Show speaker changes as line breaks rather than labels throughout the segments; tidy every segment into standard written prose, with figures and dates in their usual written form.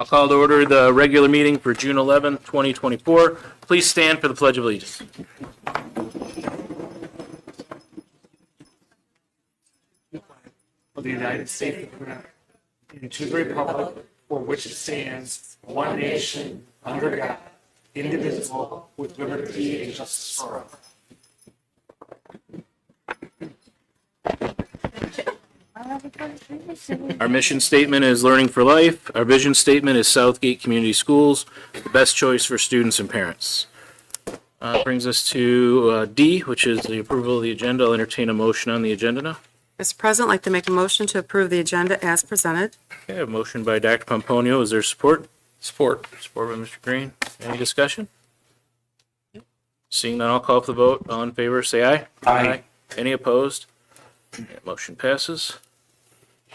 I'll call to order the regular meeting for June 11th, 2024. Please stand for the Pledge of Allegiance.
Of the United States of America, and to the republic for which it stands, one nation, under God, indivisible, with liberty and justice for all.
Our mission statement is Learning for Life. Our vision statement is Southgate Community Schools, the best choice for students and parents. Brings us to D, which is the approval of the agenda. I'll entertain a motion on the agenda now.
Mr. President, I'd like to make a motion to approve the agenda as presented.
Okay, a motion by Dr. Pomponio. Is there support? Support. Support by Mr. Green. Any discussion? Seeing none, I'll call for the vote. All in favor, say aye.
Aye.
Any opposed? That motion passes.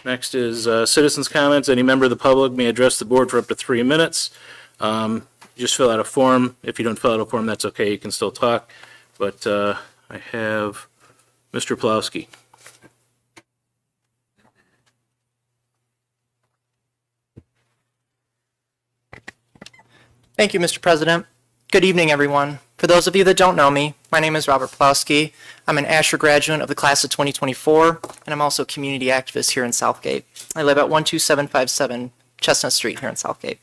Next is citizens' comments. Any member of the public may address the board for up to 3 minutes. Just fill out a form. If you don't fill out a form, that's okay. You can still talk. But I have Mr. Plowski.
Thank you, Mr. President. Good evening, everyone. For those of you that don't know me, my name is Robert Plowski. I'm an Asher graduate of the class of 2024, and I'm also a community activist here in Southgate. I live at 12757 Chestnut Street here in Southgate.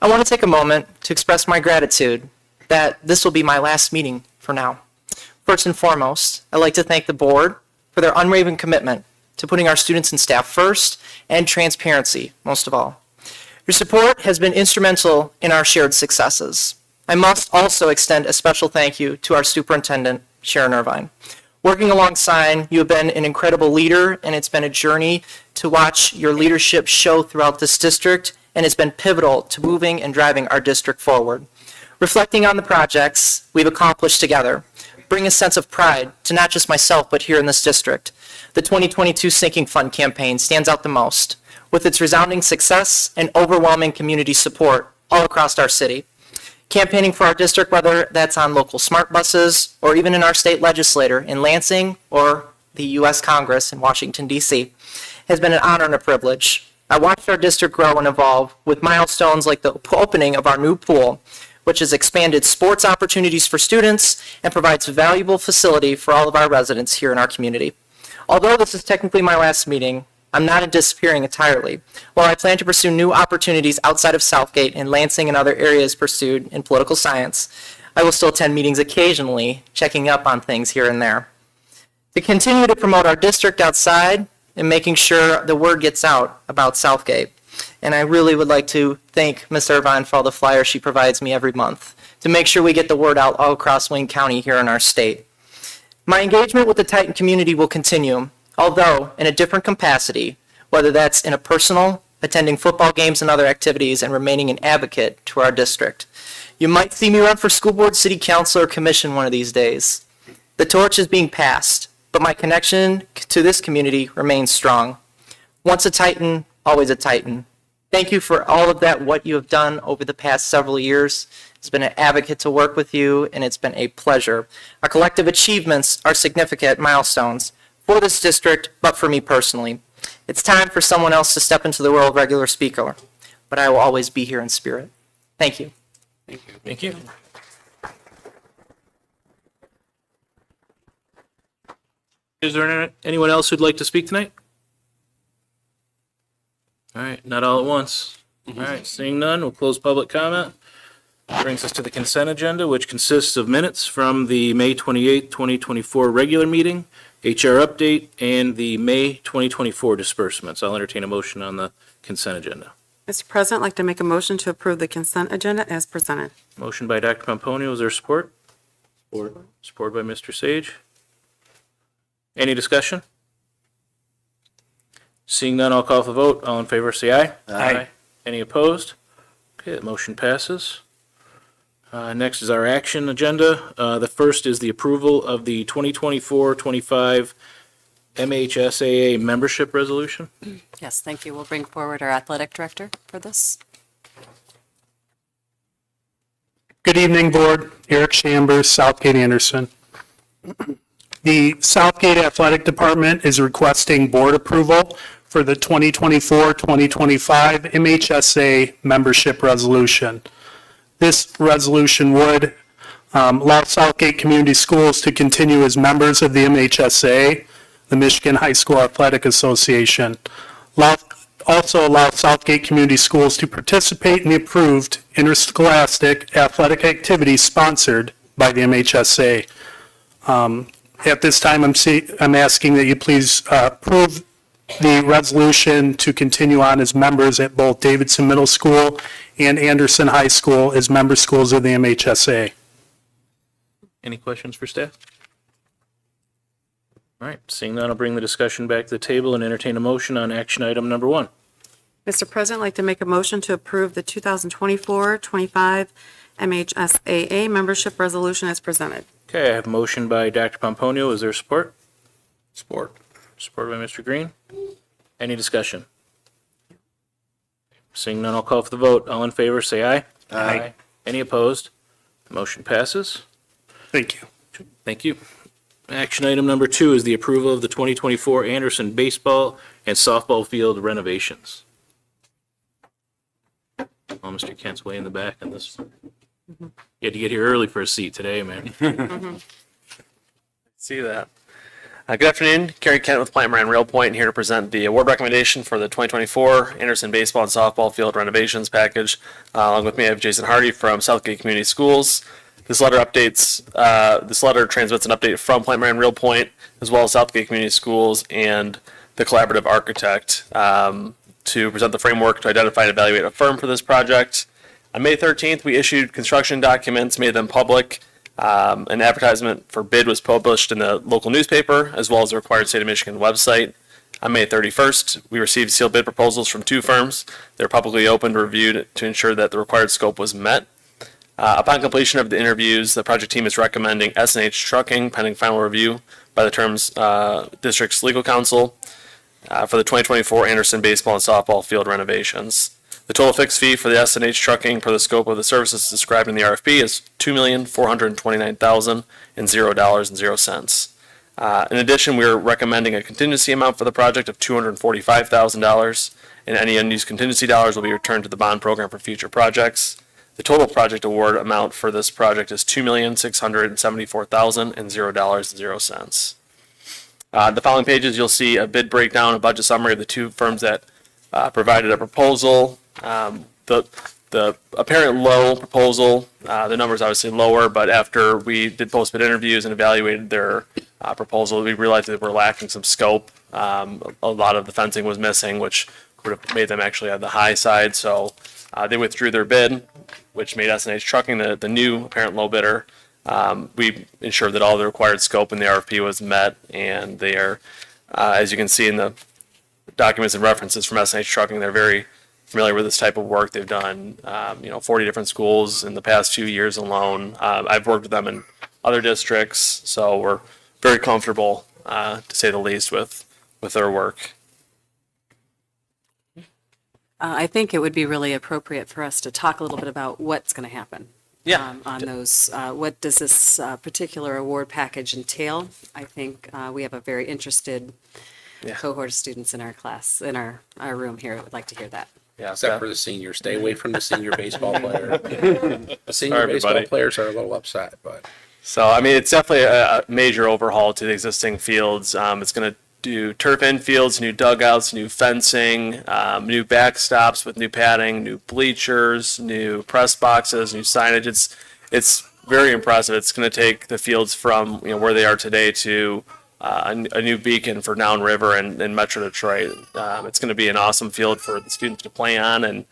I want to take a moment to express my gratitude that this will be my last meeting for now. First and foremost, I'd like to thank the board for their unwavering commitment to putting our students and staff first and transparency most of all. Your support has been instrumental in our shared successes. I must also extend a special thank you to our superintendent, Sharon Irvine. Working alongside, you have been an incredible leader, and it's been a journey to watch your leadership show throughout this district, and it's been pivotal to moving and driving our district forward. Reflecting on the projects we've accomplished together, bring a sense of pride to not just myself, but here in this district. The 2022 Sinking Fund campaign stands out the most, with its resounding success and overwhelming community support all across our city. Campaigning for our district, whether that's on local smart buses or even in our state legislature in Lansing or the U.S. Congress in Washington, D.C., has been an honor and a privilege. I watched our district grow and evolve with milestones like the opening of our new pool, which has expanded sports opportunities for students and provides a valuable facility for all of our residents here in our community. Although this is technically my last meeting, I'm not disappearing entirely. While I plan to pursue new opportunities outside of Southgate in Lansing and other areas pursued in political science, I will still attend meetings occasionally, checking up on things here and there. To continue to promote our district outside and making sure the word gets out about Southgate. And I really would like to thank Ms. Irvine for all the flyers she provides me every month to make sure we get the word out all across Wayne County here in our state. My engagement with the Titan community will continue, although in a different capacity, whether that's in a personal, attending football games and other activities, and remaining an advocate to our district. You might see me run for school board, city council, or commission one of these days. The torch is being passed, but my connection to this community remains strong. Once a Titan, always a Titan. Thank you for all of that, what you have done over the past several years. It's been an advocate to work with you, and it's been a pleasure. Our collective achievements are significant milestones for this district, but for me personally. It's time for someone else to step into the role of regular speaker, but I will always be here in spirit. Thank you.
Thank you. Thank you. Is there anyone else who'd like to speak tonight? All right, not all at once. All right, seeing none, we'll close public comment. Brings us to the consent agenda, which consists of minutes from the May 28, 2024 regular meeting, HR update, and the May 2024 disbursements. I'll entertain a motion on the consent agenda.
Mr. President, I'd like to make a motion to approve the consent agenda as presented.
Motion by Dr. Pomponio. Is there support? Support. Support by Mr. Sage. Any discussion? Seeing none, I'll call for the vote. All in favor, say aye.
Aye.
Any opposed? Okay, that motion passes. Next is our action agenda. The first is the approval of the 2024-25 MHSAA membership resolution.
Yes, thank you. We'll bring forward our athletic director for this.
Good evening, Board. Eric Chambers, Southgate Anderson. The Southgate Athletic Department is requesting board approval for the 2024-2025 MHSA membership resolution. This resolution would allow Southgate Community Schools to continue as members of the MHSA, the Michigan High School Athletic Association. Also allow Southgate Community Schools to participate in the approved interscholastic athletic activities sponsored by the MHSA. At this time, I'm asking that you please approve the resolution to continue on as members at both Davidson Middle School and Anderson High School as member schools of the MHSA.
Any questions for staff? All right, seeing none, I'll bring the discussion back to the table and entertain a motion on action item number 1.
Mr. President, I'd like to make a motion to approve the 2024-25 MHSAA membership resolution as presented.
Okay, I have a motion by Dr. Pomponio. Is there support?
Support.
Support by Mr. Green. Any discussion? Seeing none, I'll call for the vote. All in favor, say aye.
Aye.
Any opposed? The motion passes.
Thank you.
Thank you. Action item number 2 is the approval of the 2024 Anderson baseball and softball field renovations. Oh, Mr. Kent's way in the back on this. You had to get here early for a seat today, man.
See that. Good afternoon, Kerry Kent with Plant Moran Rail Point, here to present the award recommendation for the 2024 Anderson Baseball and Softball Field Renovations Package. Along with me, I have Jason Hardy from Southgate Community Schools. This letter transmits an update from Plant Moran Rail Point, as well as Southgate Community Schools and the collaborative architect to present the framework to identify and evaluate a firm for this project. On May 13th, we issued construction documents, made them public. An advertisement for bid was published in the local newspaper, as well as the required state of Michigan website. On May 31st, we received sealed bid proposals from 2 firms. They're publicly opened, reviewed to ensure that the required scope was met. Upon completion of the interviews, the project team is recommending S&H Trucking, pending final review by the terms district's legal counsel for the 2024 Anderson baseball and softball field renovations. The total fixed fee for the S&H Trucking per the scope of the services described in the RFP is $2,429,000.00. In addition, we are recommending a contingency amount for the project of $245,000, and any unused contingency dollars will be returned to the bond program for future projects. The total project award amount for this project is $2,674,000.00. The following pages, you'll see a bid breakdown, a budget summary of the 2 firms that provided a proposal. The apparent low proposal, the number's obviously lower, but after we did post-bid interviews and evaluated their proposal, we realized that we're lacking some scope. A lot of the fencing was missing, which would have made them actually on the high side, so they withdrew their bid, which made S&H Trucking the new apparent low bidder. We ensured that all the required scope in the RFP was met, and they are, as you can see in the documents and references from S&H Trucking, they're very familiar with this type of work. They've done, 40 different schools in the past 2 years alone. I've worked with them in other districts, so we're very comfortable, to say the least, with their work.
I think it would be really appropriate for us to talk a little bit about what's going to happen.
Yeah.
On those, what does this particular award package entail? I think we have a very interested cohort of students in our class, in our room here. I would like to hear that.
Yeah,
Except for the seniors. Stay away from the senior baseball player. The senior
Sorry,
baseball
everybody.
players are a little upset, but
So, I mean, it's definitely a major overhaul to the existing fields. It's going to do turf infields, new dugouts, new fencing, new backstops with new padding, new bleachers, new press boxes, new signage. It's very impressive. It's going to take the fields from where they are today to a new beacon for downriver and Metro Detroit. It's going to be an awesome field for the students to play on, and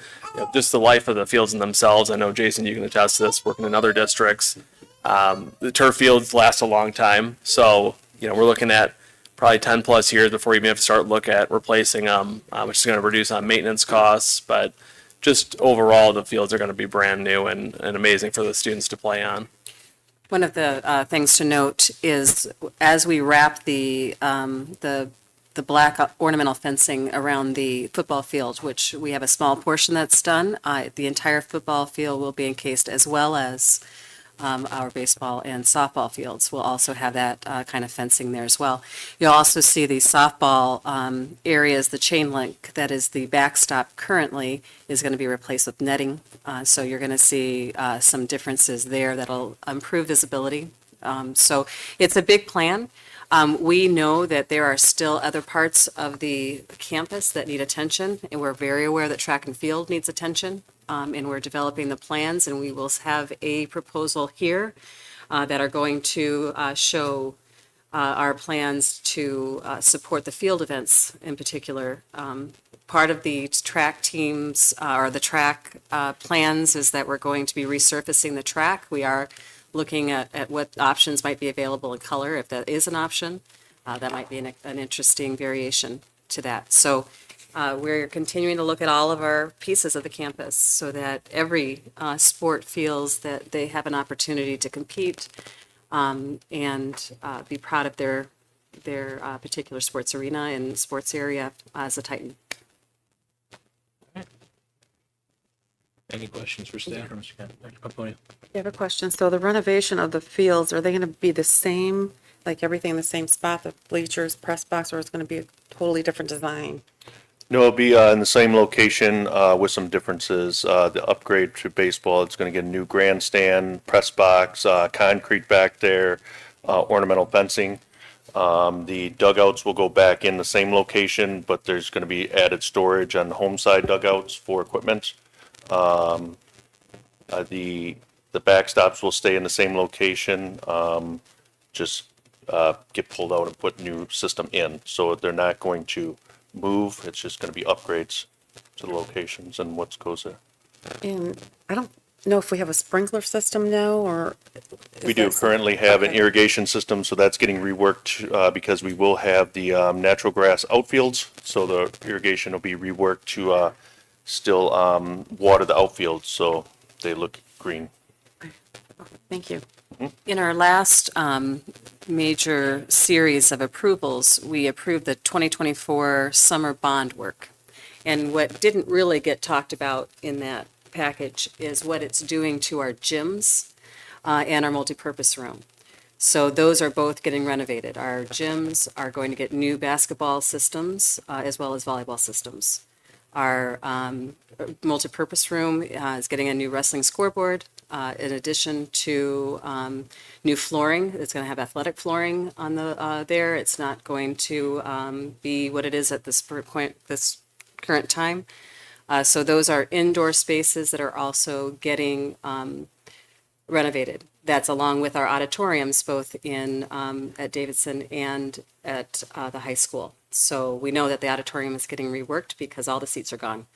just the life of the fields in themselves. I know, Jason, you can attest to this, working in other districts. The turf fields last a long time, so we're looking at probably 10 plus years before you even have to start look at replacing them, which is going to reduce on maintenance costs. But just overall, the fields are going to be brand new and amazing for the students to play on.
One of the things to note is as we wrap the black ornamental fencing around the football field, which we have a small portion that's done, the entire football field will be encased, as well as our baseball and softball fields. We'll also have that kind of fencing there as well. You'll also see the softball areas, the chain link that is the backstop currently is going to be replaced with netting. So you're going to see some differences there that'll improve visibility. So it's a big plan. We know that there are still other parts of the campus that need attention, and we're very aware that track and field needs attention. And we're developing the plans, and we will have a proposal here that are going to show our plans to support the field events in particular. Part of the track teams or the track plans is that we're going to be resurfacing the track. We are looking at what options might be available in color, if that is an option. That might be an interesting variation to that. So we're continuing to look at all of our pieces of the campus so that every sport feels that they have an opportunity to compete and be proud of their particular sports arena and sports area as a Titan.
Any questions for staff or Mr. Kent? Dr. Pomponio?
I have a question. So the renovation of the fields, are they going to be the same, like everything in the same spot, the bleachers, press box, or is it going to be a totally different design?
No, it'll be in the same location with some differences. The upgrade to baseball, it's going to get a new grandstand, press box, concrete back there, ornamental fencing. The dugouts will go back in the same location, but there's going to be added storage on the home side dugouts for equipment. The backstops will stay in the same location, just get pulled out and put new system in. So they're not going to move. It's just going to be upgrades to the locations and what goes there.
And I don't know if we have a sprinkler system now, or.
We do currently have an irrigation system, so that's getting reworked because we will have the natural grass outfields. So the irrigation will be reworked to still water the outfields so they look green.
Thank you.
In our last major series of approvals, we approved the 2024 summer bond work. And what didn't really get talked about in that package is what it's doing to our gyms and our multipurpose room. So those are both getting renovated. Our gyms are going to get new basketball systems as well as volleyball systems. Our multipurpose room is getting a new wrestling scoreboard, in addition to new flooring. It's going to have athletic flooring on the there. It's not going to be what it is at this current time. So those are indoor spaces that are also getting renovated. That's along with our auditoriums, both in at Davidson and at the high school. So we know that the auditorium is getting reworked because all the seats are gone.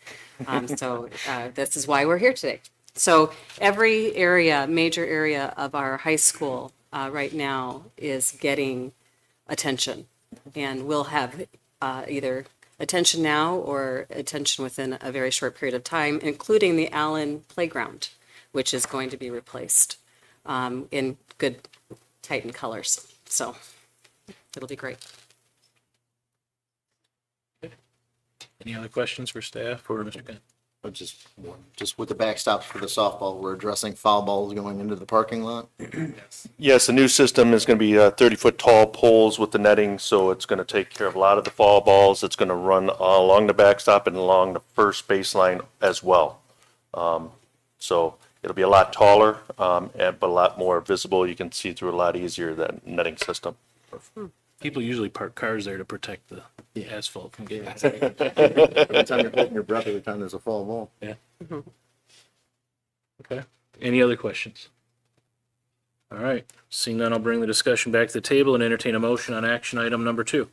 So this is why we're here today. So every area, major area of our high school right now is getting attention. And we'll have either attention now or attention within a very short period of time, including the Allen Playground, which is going to be replaced in good Titan colors. So it'll be great.
Any other questions for staff or Mr. Kent?
Just with the backstops for the softball, we're addressing foul balls going into the parking lot.
Yes, the new system is going to be 30-foot tall poles with the netting, so it's going to take care of a lot of the foul balls. It's going to run along the backstop and along the first baseline as well. So it'll be a lot taller, but a lot more visible. You can see through a lot easier that netting system.
People usually park cars there to protect the asphalt from getting.
Every time you're holding your breath, every time there's a foul ball.
Yeah. Okay. Any other questions? All right. Seeing none, I'll bring the discussion back to the table and entertain a motion on action item number 2.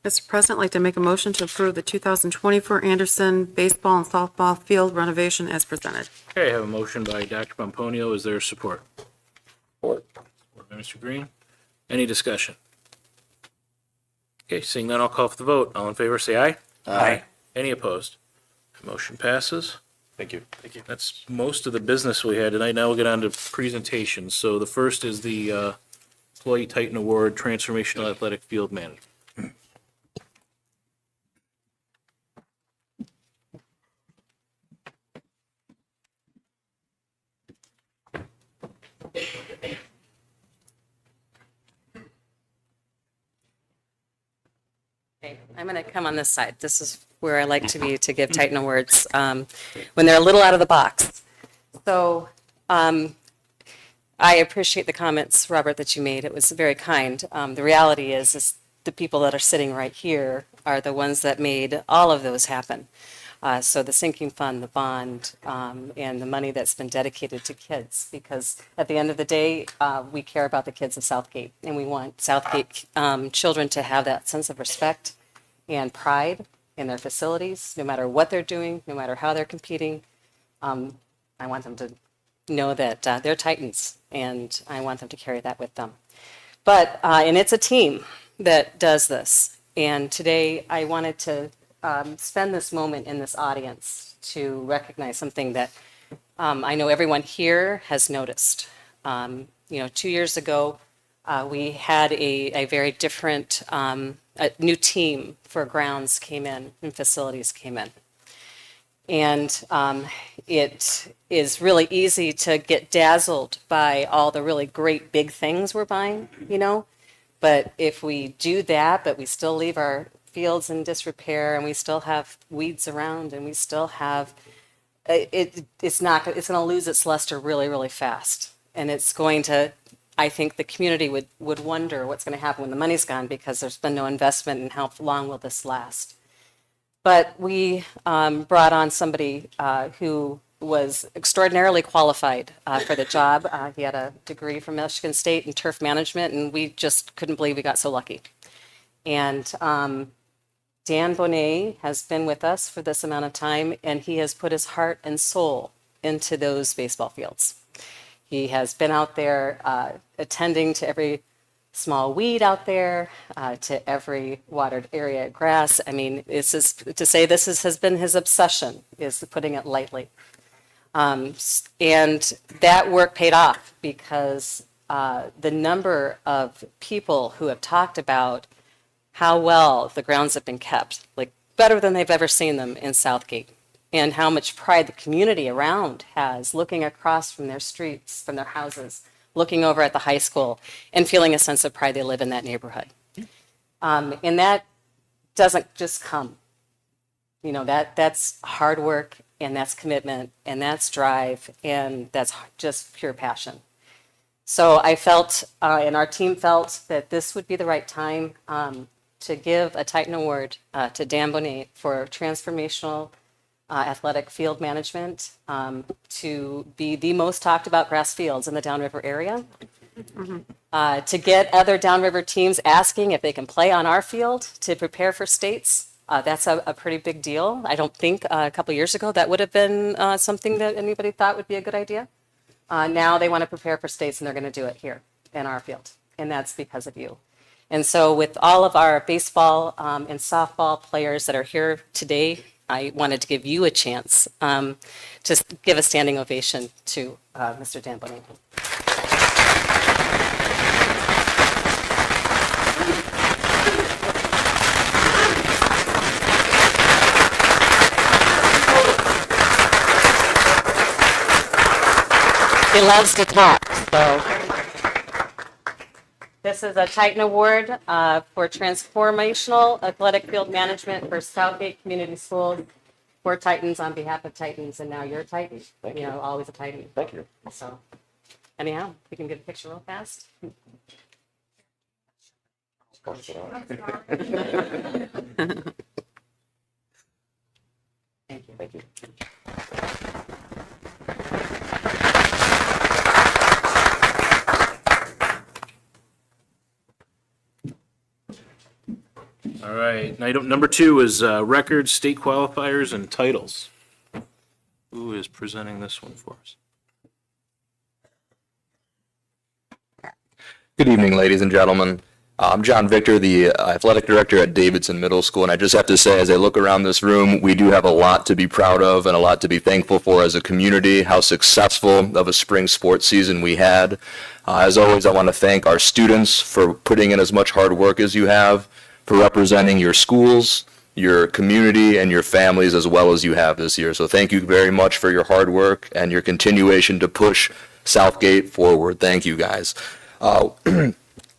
Mr. President, I'd like to make a motion to approve the 2024 Anderson baseball and softball field renovation as presented.
Okay, I have a motion by Dr. Pomponio. Is there support? Support by Mr. Green. Any discussion? Okay, seeing none, I'll call for the vote. All in favor, say aye.
Aye.
Any opposed? Motion passes.
Thank you.
That's most of the business we had tonight. Now we'll get on to presentations. So the first is the Employee Titan Award Transformational Athletic Field Management.
Okay, I'm going to come on this side. This is where I like to be to give Titan Awards when they're a little out of the box. So I appreciate the comments, Robert, that you made. It was very kind. The reality is the people that are sitting right here are the ones that made all of those happen. So the sinking fund, the bond, and the money that's been dedicated to kids, because at the end of the day, we care about the kids of Southgate, and we want Southgate children to have that sense of respect and pride in their facilities, no matter what they're doing, no matter how they're competing. I want them to know that they're Titans, and I want them to carry that with them. But, and it's a team that does this. And today I wanted to spend this moment in this audience to recognize something that I know everyone here has noticed. 2 years ago, we had a very different, a new team for grounds came in and facilities came in. And it is really easy to get dazzled by all the really great big things we're buying, But if we do that, but we still leave our fields in disrepair and we still have weeds around and we still have, it's going to lose its luster really, really fast. And it's going to, I think the community would wonder what's going to happen when the money's gone because there's been no investment and how long will this last. But we brought on somebody who was extraordinarily qualified for the job. He had a degree from Michigan State in turf management, and we just couldn't believe we got so lucky. And Dan Bonet has been with us for this amount of time, and he has put his heart and soul into those baseball fields. He has been out there attending to every small weed out there, to every watered area of grass. I mean, has been his obsession, is putting it lightly. And that work paid off because the number of people who have talked about how well the grounds have been kept, like better than they've ever seen them in Southgate, and how much pride the community around has looking across from their streets, from their houses, looking over at the high school and feeling a sense of pride they live in that neighborhood. And that doesn't just come. That's hard work, and that's commitment, and that's drive, and that's just pure passion. So I felt, and our team felt, that this would be the right time to give a Titan Award to Dan Bonet for transformational athletic field management, to be the most talked about grass fields in the Downriver area, to get other Downriver teams asking if they can play on our field to prepare for states. That's a pretty big deal. I don't think a couple years ago that would have been something that anybody thought would be a good idea. Now they want to prepare for states, and they're going to do it here in our field, and that's because of you. And so with all of our baseball and softball players that are here today, I wanted to give you a chance to give a standing ovation to Mr. Dan Bonet. He loves to talk, so. This is a Titan Award for transformational athletic field management for Southgate Community Schools. For Titans on behalf of Titans, and now you're a Titan. Always a Titan.
Thank you.
So, anyhow, we can get a picture real fast. Thank you.
Thank you.
All right, item number 2 is records, state qualifiers, and titles. Who is presenting this one for us?
Good evening, ladies and gentlemen. I'm John Victor, the athletic director at Davidson Middle School, and I just have to say, as I look around this room, we do have a lot to be proud of and a lot to be thankful for as a community, how successful of a spring sports season we had. As always, I want to thank our students for putting in as much hard work as you have, for representing your schools, your community, and your families as well as you have this year. So thank you very much for your hard work and your continuation to push Southgate forward. Thank you, guys.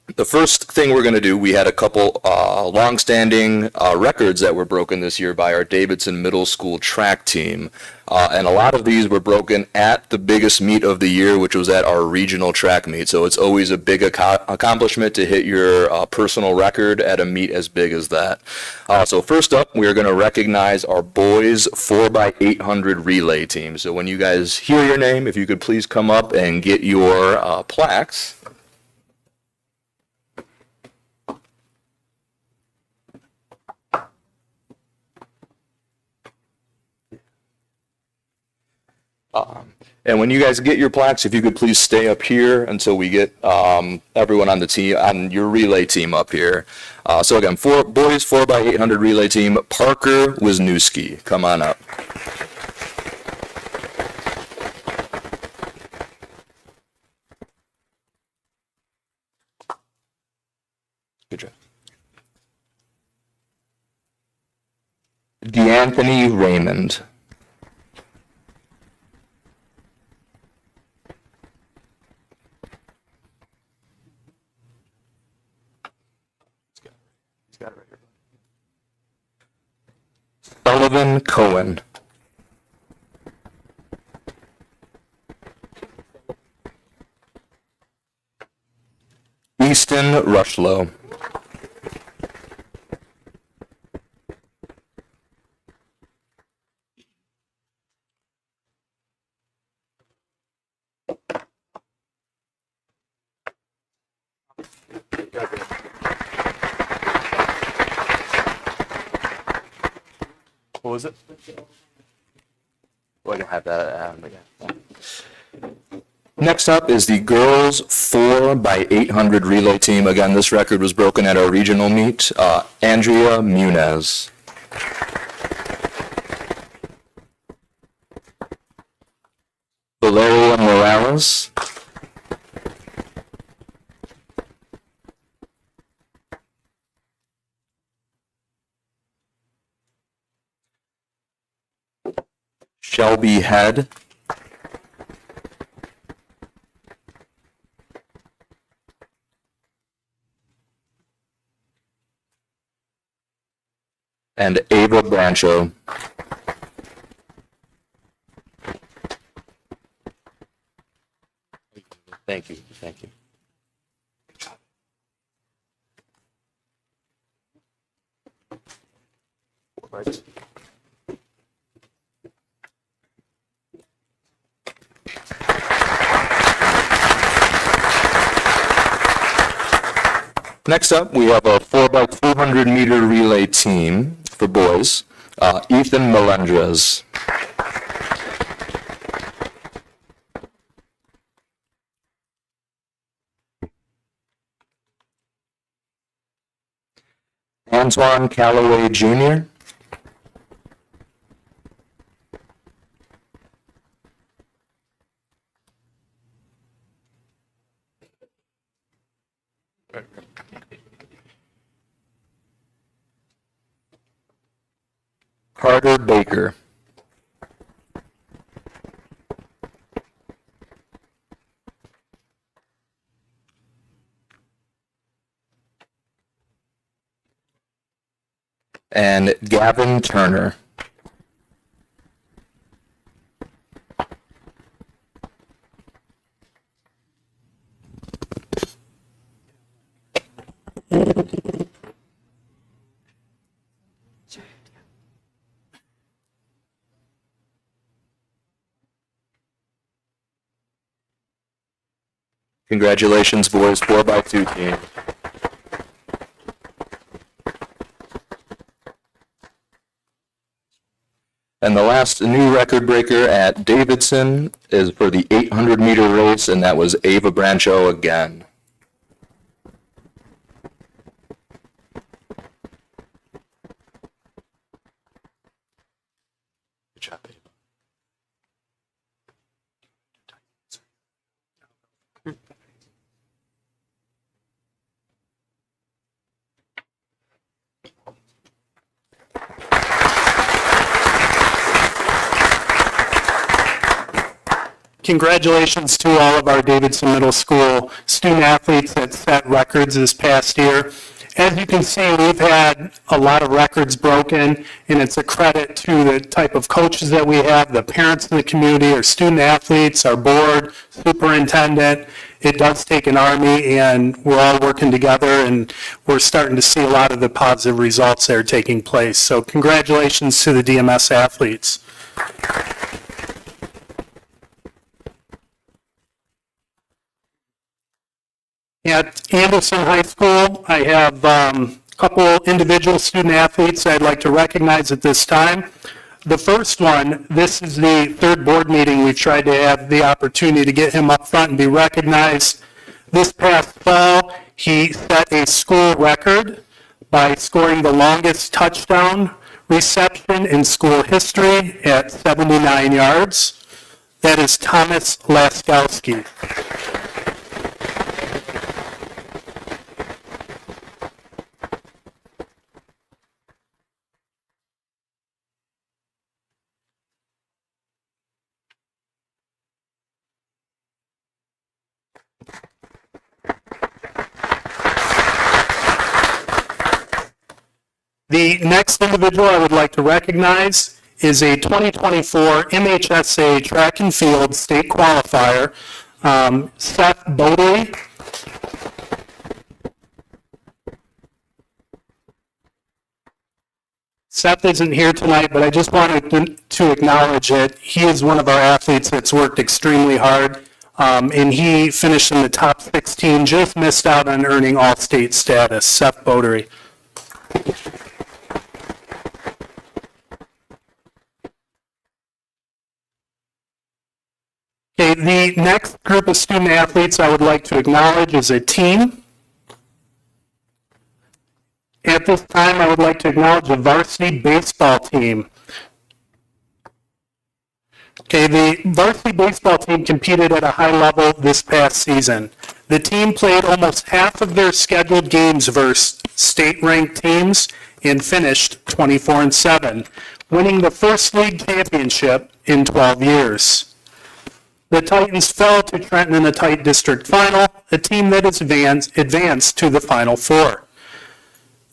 The first thing we're going to do, we had a couple longstanding records that were broken this year by our Davidson Middle School track team. And a lot of these were broken at the biggest meet of the year, which was at our regional track meet. So it's always a big accomplishment to hit your personal record at a meet as big as that. So first up, we are going to recognize our boys 4x800 relay team. So when you guys hear your name, if you could please come up and get your plaques. And when you guys get your plaques, if you could please stay up here until we get everyone on the team, on your relay team up here. So again, boys 4x800 relay team, Parker Wisniewski, come on up. Good job. DeAnthony Raymond. Sullivan Cohen. Easton Rushlow. What was it? Well, I don't have that. Next up is the girls 4x800 relay team. Again, this record was broken at our regional meet. Andrea Munez. Valeria Morales. Shelby Head. And Ava Brancho. Thank you, thank you. Right. Next up, we have a 4x400 meter relay team for boys. Ethan Melendrez. Antoine Calloway Jr. Carter Baker. And Gavin Turner. Congratulations, boys, 4x2 team. And the last new record breaker at Davidson is for the 800 meter race, and that was Ava Brancho again. Good job, Ava.
congratulations to all of our Davidson Middle School student athletes that set records this past year. As you can see, we've had a lot of records broken, and it's a credit to the type of coaches that we have, the parents in the community, our student athletes, our board, superintendent. It does take an army, and we're all working together, and we're starting to see a lot of the positive results that are taking place. So congratulations to the DMS athletes. At Anderson High School, I have a couple individual student athletes I'd like to recognize at this time. The first one, this is the third board meeting we've tried to have the opportunity to get him up front and be recognized. This past fall, he set a school record by scoring the longest touchdown reception in school history at 79 yards. That is Thomas Laskowski. The next individual I would like to recognize is a 2024 MHSA track and field state qualifier, Seth Bodley. Seth isn't here tonight, but I just wanted to acknowledge it. He is one of our athletes that's worked extremely hard, and he finished in the top 16, just missed out on earning all-state status. Seth Bodley. Okay, the next group of student athletes I would like to acknowledge is a team. At this time, I would like to acknowledge the varsity baseball team. Okay, the varsity baseball team competed at a high level this past season. The team played almost half of their scheduled games versus state-ranked teams and finished 24-7, winning the first league championship in 12 years. The Titans fell to Trenton in the tight district final, a team that has advanced to the Final Four.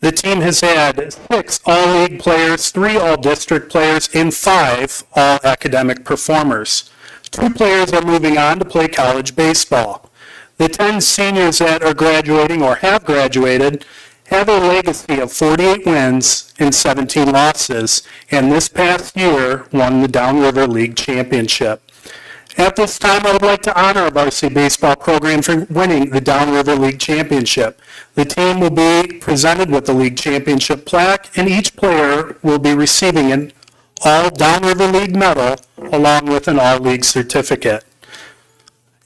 The team has had 6 all-league players, 3 all-district players, and 5 all-academic performers. 2 players are moving on to play college baseball. The 10 seniors that are graduating or have graduated have a legacy of 48 wins and 17 losses, and this past year won the Downriver League Championship. At this time, I would like to honor our varsity baseball program for winning the Downriver League Championship. The team will be presented with the league championship plaque, and each player will be receiving an all-Downriver League medal along with an all-league certificate.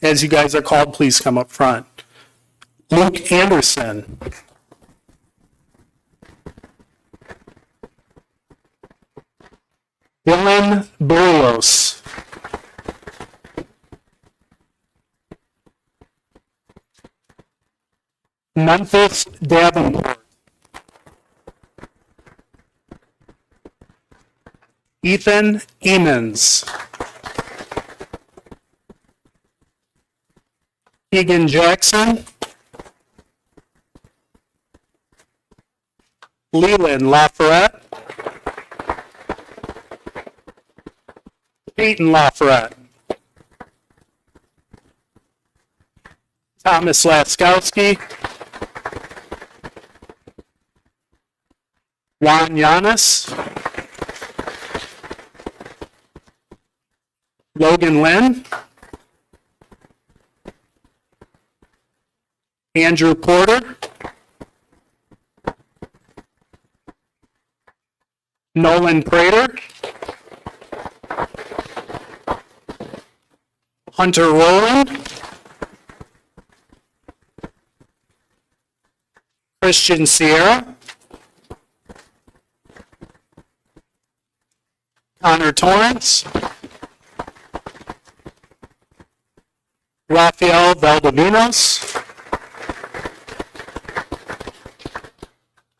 As you guys are called, please come up front. Luke Anderson. Dylan Burrios. Memphis Davenport. Ethan Emons. Keegan Jackson. Leland Lafayette. Peyton Lafayette. Thomas Laskowski. Juan Yanis. Logan Lynn. Andrew Porter. Nolan Prater. Hunter Rowland. Christian Sierra. Connor Torrance. Rafael Valdivinos.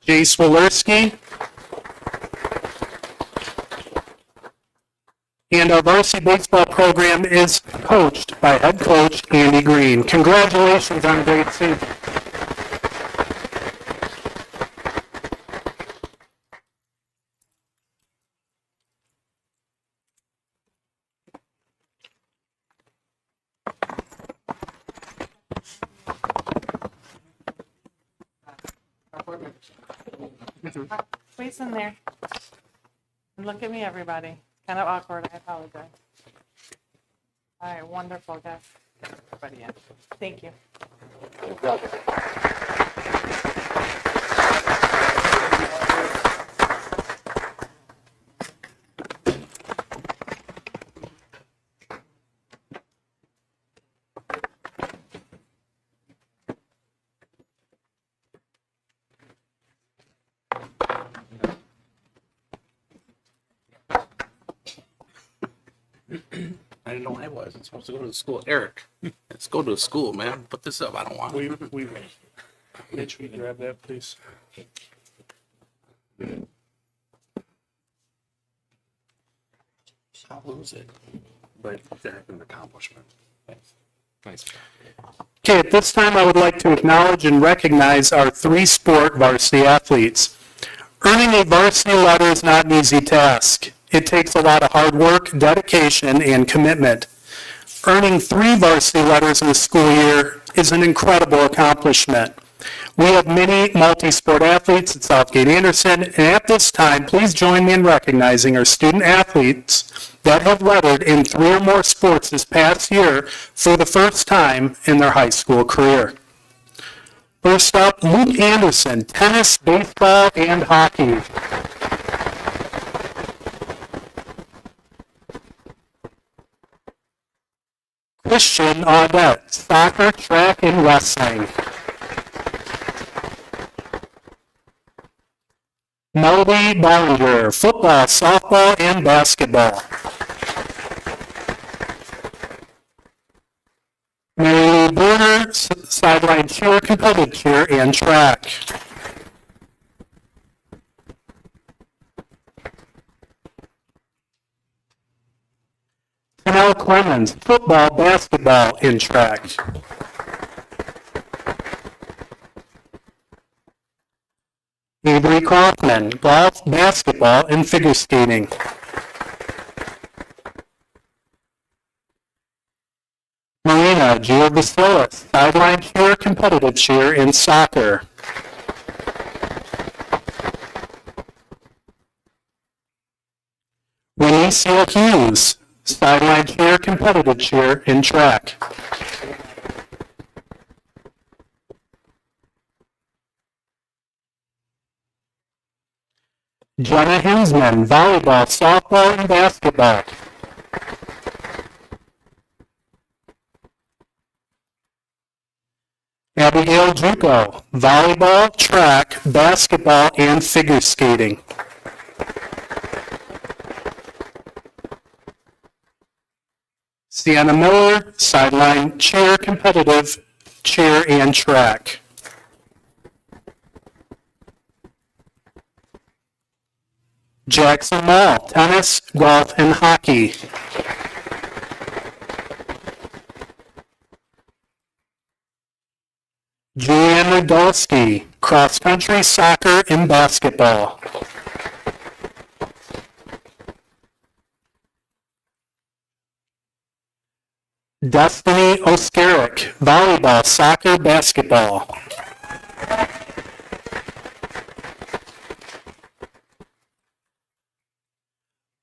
Jace Walurski. And our varsity baseball program is coached by head coach Andy Green. Congratulations on a great season.
Please in there. And look at me, everybody. Kind of awkward, I apologize. All right, wonderful, guys. Everybody in. Thank you.
I didn't know I was. I'm supposed to go to the school. Eric, let's go to the school, man. Put this up. I don't want it.
Mitch, will you grab that, please?
I'll lose it. But that's an accomplishment. Nice.
Okay, at this time, I would like to acknowledge and recognize our three-sport varsity athletes. Earning a varsity letter is not an easy task. It takes a lot of hard work, dedication, and commitment. Earning 3 varsity letters in a school year is an incredible accomplishment. We have many multi-sport athletes at Southgate Anderson, and at this time, please join me in recognizing our student athletes that have lettered in 3 or more sports this past year for the first time in their high school career. First up, Luke Anderson, tennis, baseball, and hockey. Christian Audette, soccer, track, and wrestling. Melody Ballinger, football, softball, and basketball. Mary Lou Berner, sideline cheer, competitive cheer, and track. Tanel Clemens, football, basketball, and track. Avery Kaufman, golf, basketball, and figure skating. Marina Giovasilis, sideline cheer, competitive cheer, and soccer. Renisio Hughes, sideline cheer, competitive cheer, and track. Jenna Hinsman, volleyball, softball, and basketball. Abigail Juco, volleyball, track, basketball, and figure skating. Sienna Miller, sideline cheer, competitive cheer, and track. Jackson Mall, tennis, golf, and hockey. Julian Radolski, cross country, soccer, and basketball. Destiny Oskaric, volleyball, soccer, basketball.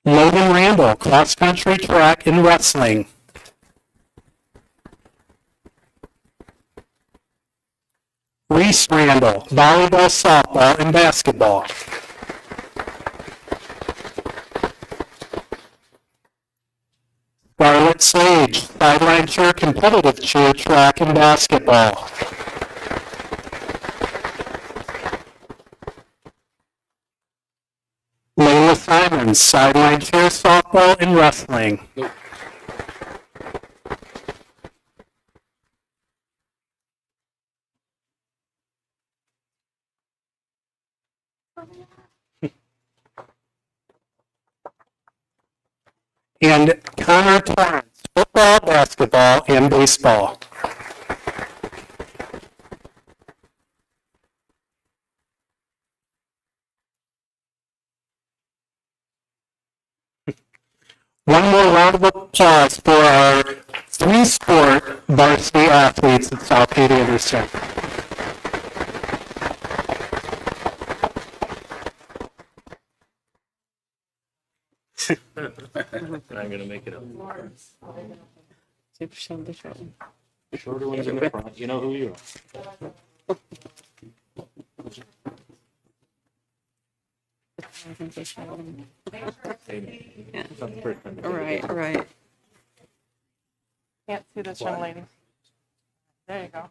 Logan Randall, cross country, track, and wrestling. Reese Randall, volleyball, softball, and basketball. Scarlett Sage, sideline cheer, competitive cheer, track, and basketball. Layla Simons, sideline cheer, softball, and wrestling. and Connor Torrance, football, basketball, and baseball. One more round of applause for our three-sport varsity athletes at Southgate Anderson.
I'm gonna make it up.
Shorter ones in the front, you know who you are.
All right.
Can't see this young lady. There you go.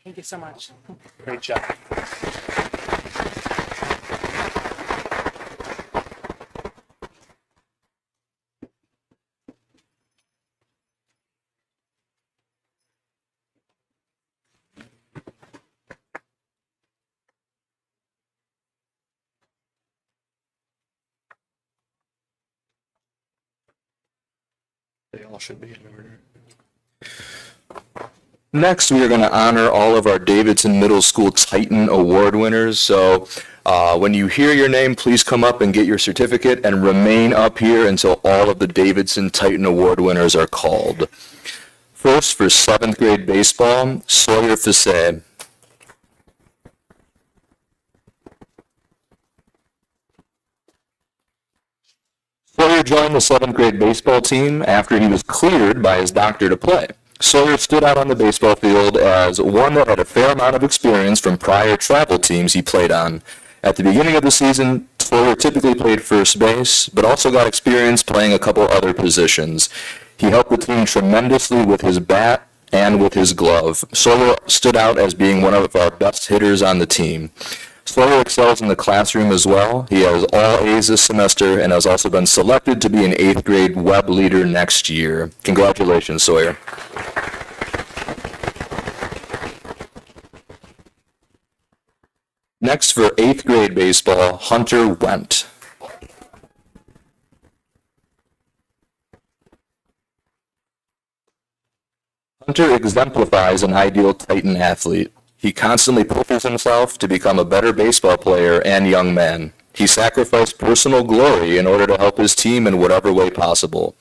Thank you so much.
Great job.
They all should be in order.
Next, we are going to honor all of our Davidson Middle School Titan Award winners. So when you hear your name, please come up and get your certificate and remain up here until all of the Davidson Titan Award winners are called. First, for 7th grade baseball, Sawyer Fisset. Sawyer joined the 7th grade baseball team after he was cleared by his doctor to play. Sawyer stood out on the baseball field as one that had a fair amount of experience from prior travel teams he played on. At the beginning of the season, Sawyer typically played first base, but also got experience playing a couple other positions. He helped the team tremendously with his bat and with his glove. Sawyer stood out as being one of our best hitters on the team. Sawyer excels in the classroom as well. He has all A's this semester and has also been selected to be an 8th grade web leader next year. Congratulations, Sawyer. Next, for 8th grade baseball, Hunter Wendt. Hunter exemplifies an ideal Titan athlete. He constantly pushes himself to become a better baseball player and young man. He sacrificed personal glory in order to help his team in whatever way possible.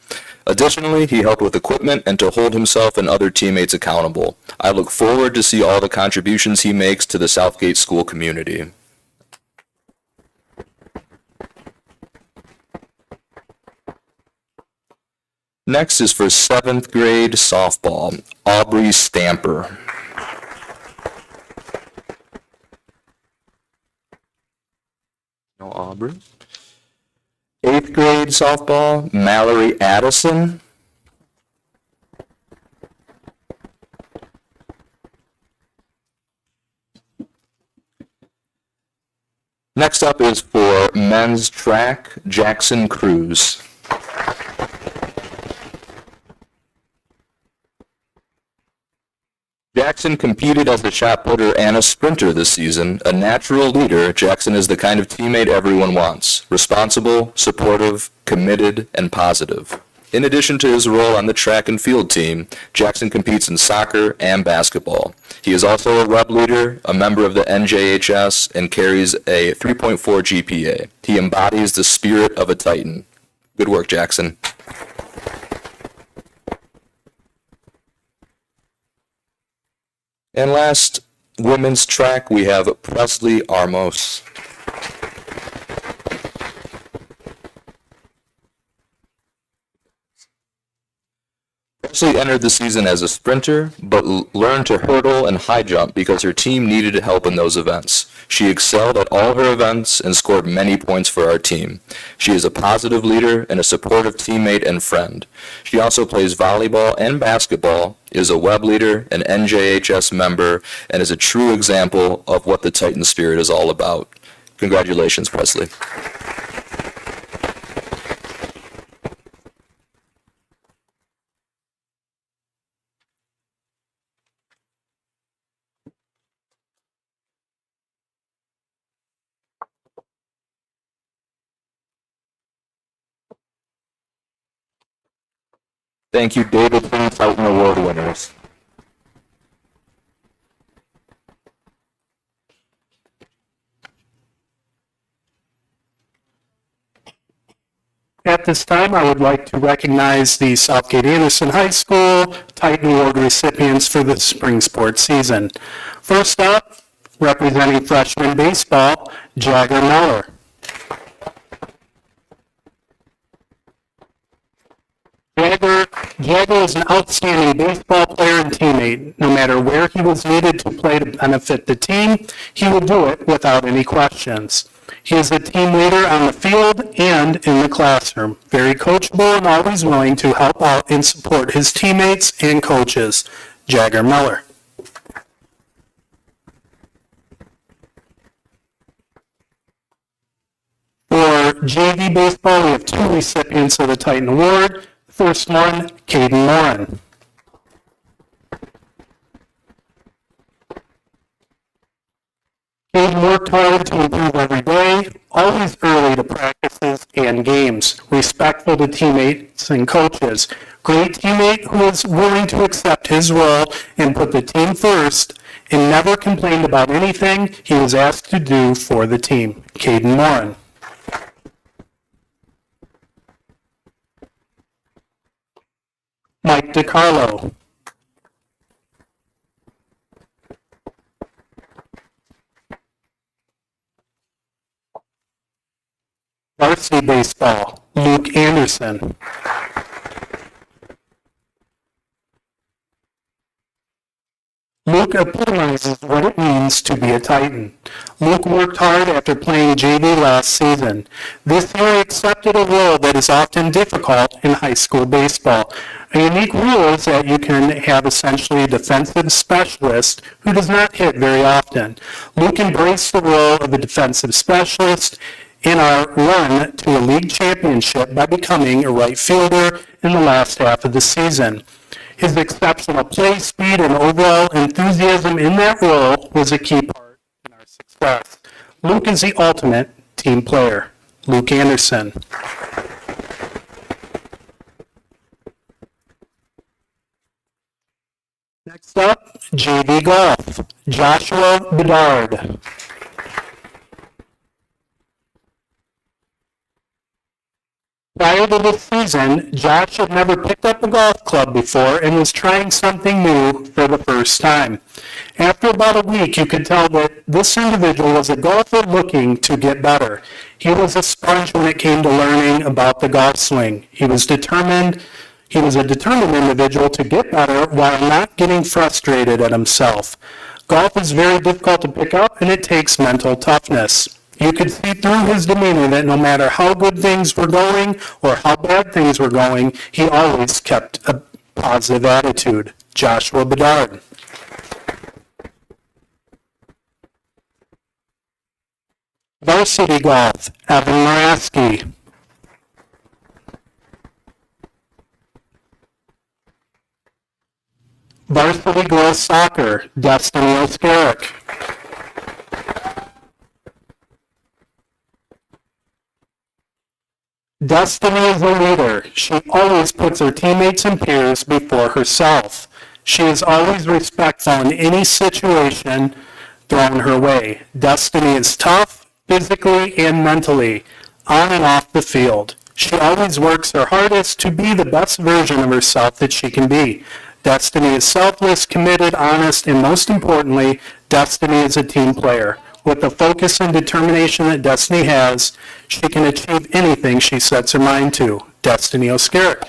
Additionally, he helped with equipment and to hold himself and other teammates accountable. I look forward to see all the contributions he makes to the Southgate school community. Next is for 7th grade softball, Aubrey Stamper. No Aubrey. 8th grade softball, Mallory Addison. Next up is for men's track, Jackson Cruz. Jackson competed as a shot putter and a sprinter this season. A natural leader, Jackson is the kind of teammate everyone wants. Responsible, supportive, committed, and positive. In addition to his role on the track and field team, Jackson competes in soccer and basketball. He is also a web leader, a member of the NJHS, and carries a 3.4 GPA. He embodies the spirit of a Titan. Good work, Jackson. And last, women's track, we have Presley Armos. Presley entered the season as a sprinter, but learned to hurdle and high jump because her team needed help in those events. She excelled at all her events and scored many points for our team. She is a positive leader and a supportive teammate and friend. She also plays volleyball and basketball, is a web leader, an NJHS member, and is a true example of what the Titan spirit is all about. Congratulations, Presley. Thank you, Davidson Fountain Award winners.
At this time, I would like to recognize the Southgate Anderson High School Titan Award recipients for the spring sports season. First up, representing freshman baseball, Jagger Miller. Jagger is an outstanding baseball player and teammate. No matter where he was needed to play to benefit the team, he would do it without any questions. He is a team leader on the field and in the classroom, very coachable and always willing to help out and support his teammates and coaches. Jagger Miller. For JV baseball, we have two recipients of the Titan Award. The first one, Caden Morin. Caden worked hard to improve every day, always early to practices and games, respectful to teammates and coaches, great teammate who was willing to accept his role and put the team first, and never complained about anything he was asked to do for the team. Caden Morin. Mike DiCarlo. Varsity baseball, Luke Anderson. Luke epitomizes what it means to be a Titan. Luke worked hard after playing JV last season. This year he accepted a role that is often difficult in high school baseball. A unique rule is that you can have essentially a defensive specialist who does not hit very often. Luke embraced the role of a defensive specialist in our run to a league championship by becoming a right fielder in the last half of the season. His exceptional play speed and overall enthusiasm in that role was a key part in our success. Luke is the ultimate team player. Luke Anderson. Next up, JV Golf, Joshua Bedard. Prior to this season, Josh had never picked up a golf club before and was trying something new for the first time. After about a week, you could tell that this individual was a golfer looking to get better. He was a sponge when it came to learning about the golf swing. He was a determined individual to get better while not getting frustrated at himself. Golf is very difficult to pick up, and it takes mental toughness. You could see through his demeanor that no matter how good things were going or how bad things were going, he always kept a positive attitude. Joshua Bedard. Varsity Golf, Evan Moraski. Varsity Girls Soccer, Destiny Oskaric. Destiny is a leader. She always puts her teammates and peers before herself. She is always respectful in any situation thrown her way. Destiny is tough, physically and mentally, on and off the field. She always works her hardest to be the best version of herself that she can be. Destiny is selfless, committed, honest, and most importantly, Destiny is a team player. With the focus and determination that Destiny has, she can achieve anything she sets her mind to. Destiny Oskaric.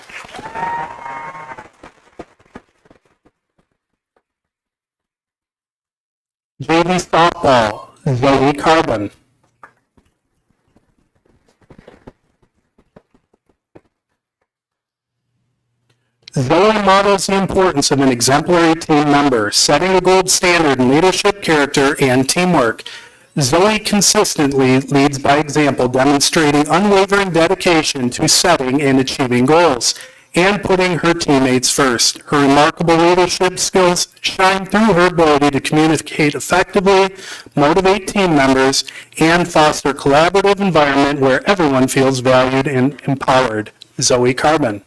JV Softball, Zoe Carbon. Zoe models the importance of an exemplary team member, setting a gold standard in leadership, character, and teamwork. Zoe consistently leads by example, demonstrating unwavering dedication to setting and achieving goals, and putting her teammates first. Her remarkable leadership skills shine through her ability to communicate effectively, motivate team members, and foster a collaborative environment where everyone feels valued and empowered. Zoe Carbon.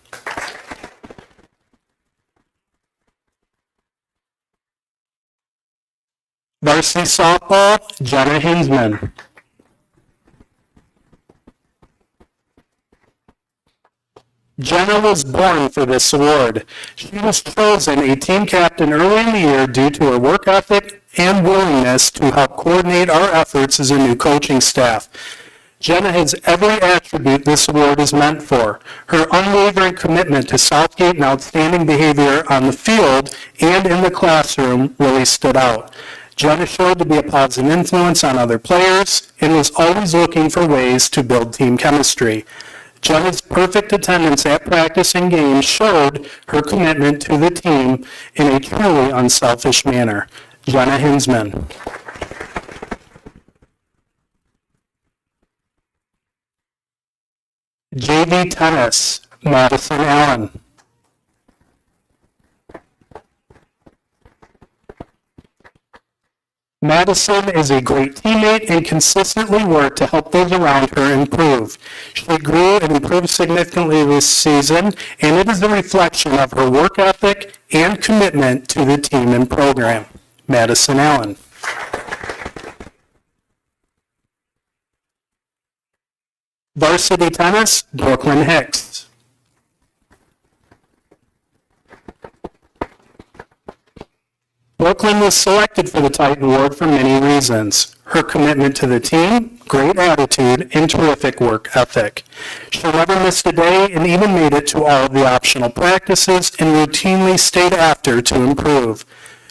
Varsity softball, Jenna Hinsman. Jenna was born for this award. She was chosen a team captain early in the year due to her work ethic and willingness to help coordinate our efforts as a new coaching staff. Jenna has every attribute this award is meant for. Her unwavering commitment to Southgate and outstanding behavior on the field and in the classroom really stood out. Jenna showed to be a positive influence on other players and was always looking for ways to build team chemistry. Jenna's perfect attendance at practice and games showed her commitment to the team in a truly unselfish manner. Jenna Hinsman. JV tennis, Madison Allen. Madison is a great teammate and consistently worked to help those around her improve. She grew and improved significantly this season, and it is a reflection of her work ethic and commitment to the team and program. Madison Allen. Varsity tennis, Brooklyn Hicks. Brooklyn was selected for the Titan Award for many reasons. Her commitment to the team, great attitude, and terrific work ethic. She never missed a day and even made it to all of the optional practices and routinely stayed after to improve.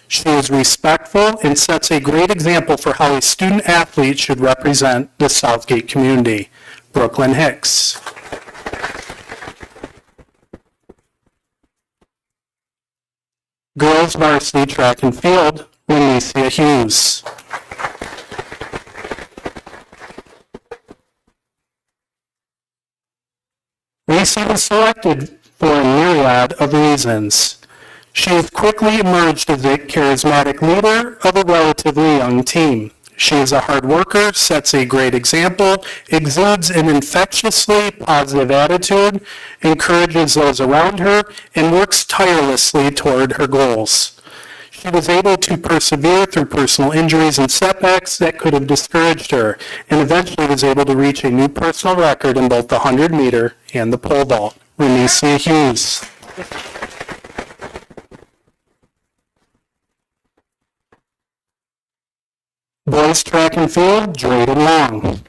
She is respectful and sets a great example for how a student athlete should represent the Southgate community. Brooklyn Hicks. Girls varsity track and field, Renesia Hughes. Renesia was selected for a myriad of reasons. She has quickly emerged as a charismatic leader of a relatively young team. She is a hard worker, sets a great example, exudes an infectiously positive attitude, encourages those around her, and works tirelessly toward her goals. She was able to persevere through personal injuries and setbacks that could have discouraged her, and eventually was able to reach a new personal record in both the 100-meter and the pole vault. Renesia Hughes. Boys track and field, Drayden Long.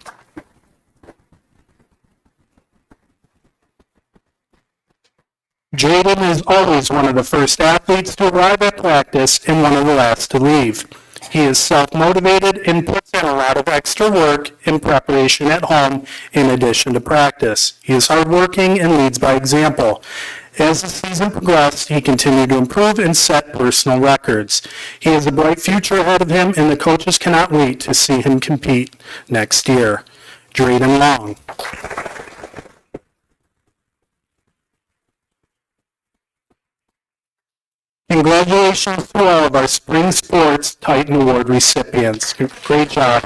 Drayden is always one of the first athletes to arrive at practice and one of the last to leave. He is self-motivated and puts in a lot of extra work in preparation at home in addition to practice. He is hardworking and leads by example. As the season progressed, he continued to improve and set personal records. He has a bright future ahead of him, and the coaches cannot wait to see him compete next year. Drayden Long. Congratulations to all of our Spring Sports Titan Award recipients. Great job.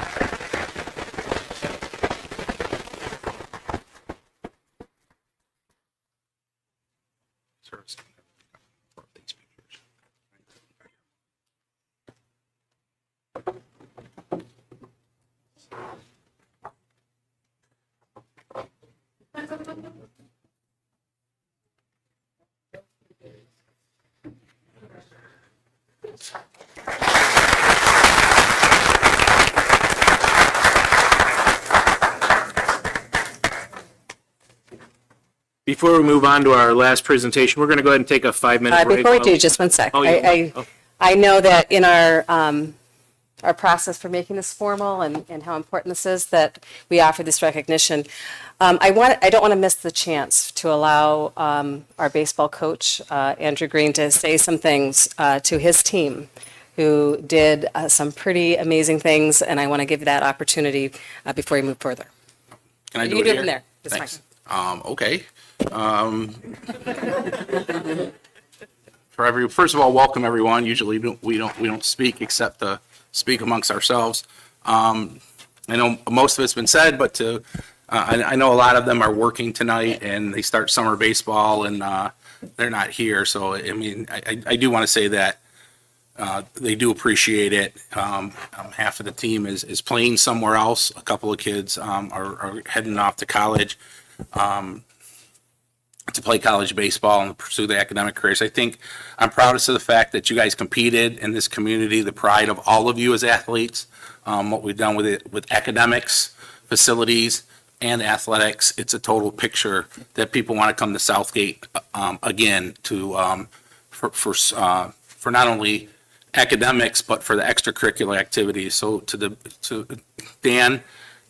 Before we move on to our last presentation, we're going to go ahead and take a 5-minute break.
Before we do, just one sec.
Oh, yeah.
I know that in our process for making this formal and how important this is, that we offer this recognition. I don't want to miss the chance to allow our baseball coach, Andrew Green, to say some things to his team, who did some pretty amazing things, and I want to give you that opportunity before we move further.
Can I do
You
it
do it
here?
from there. That's
Thanks.
fine.
Okay. First of all, welcome everyone. Usually we don't speak except to speak amongst ourselves. I know most of it's been said, but I know a lot of them are working tonight and they start summer baseball and they're not here. So I mean, I do want to say that They do appreciate it. Half of the team is playing somewhere else. A couple of kids are heading off to college to play college baseball and pursue their academic careers. I think I'm proudest of the fact that you guys competed in this community, the pride of all of you as athletes, what we've done with it, with academics, facilities, and athletics. It's a total picture that people want to come to Southgate again to for not only academics but for the extracurricular activities. So to Dan,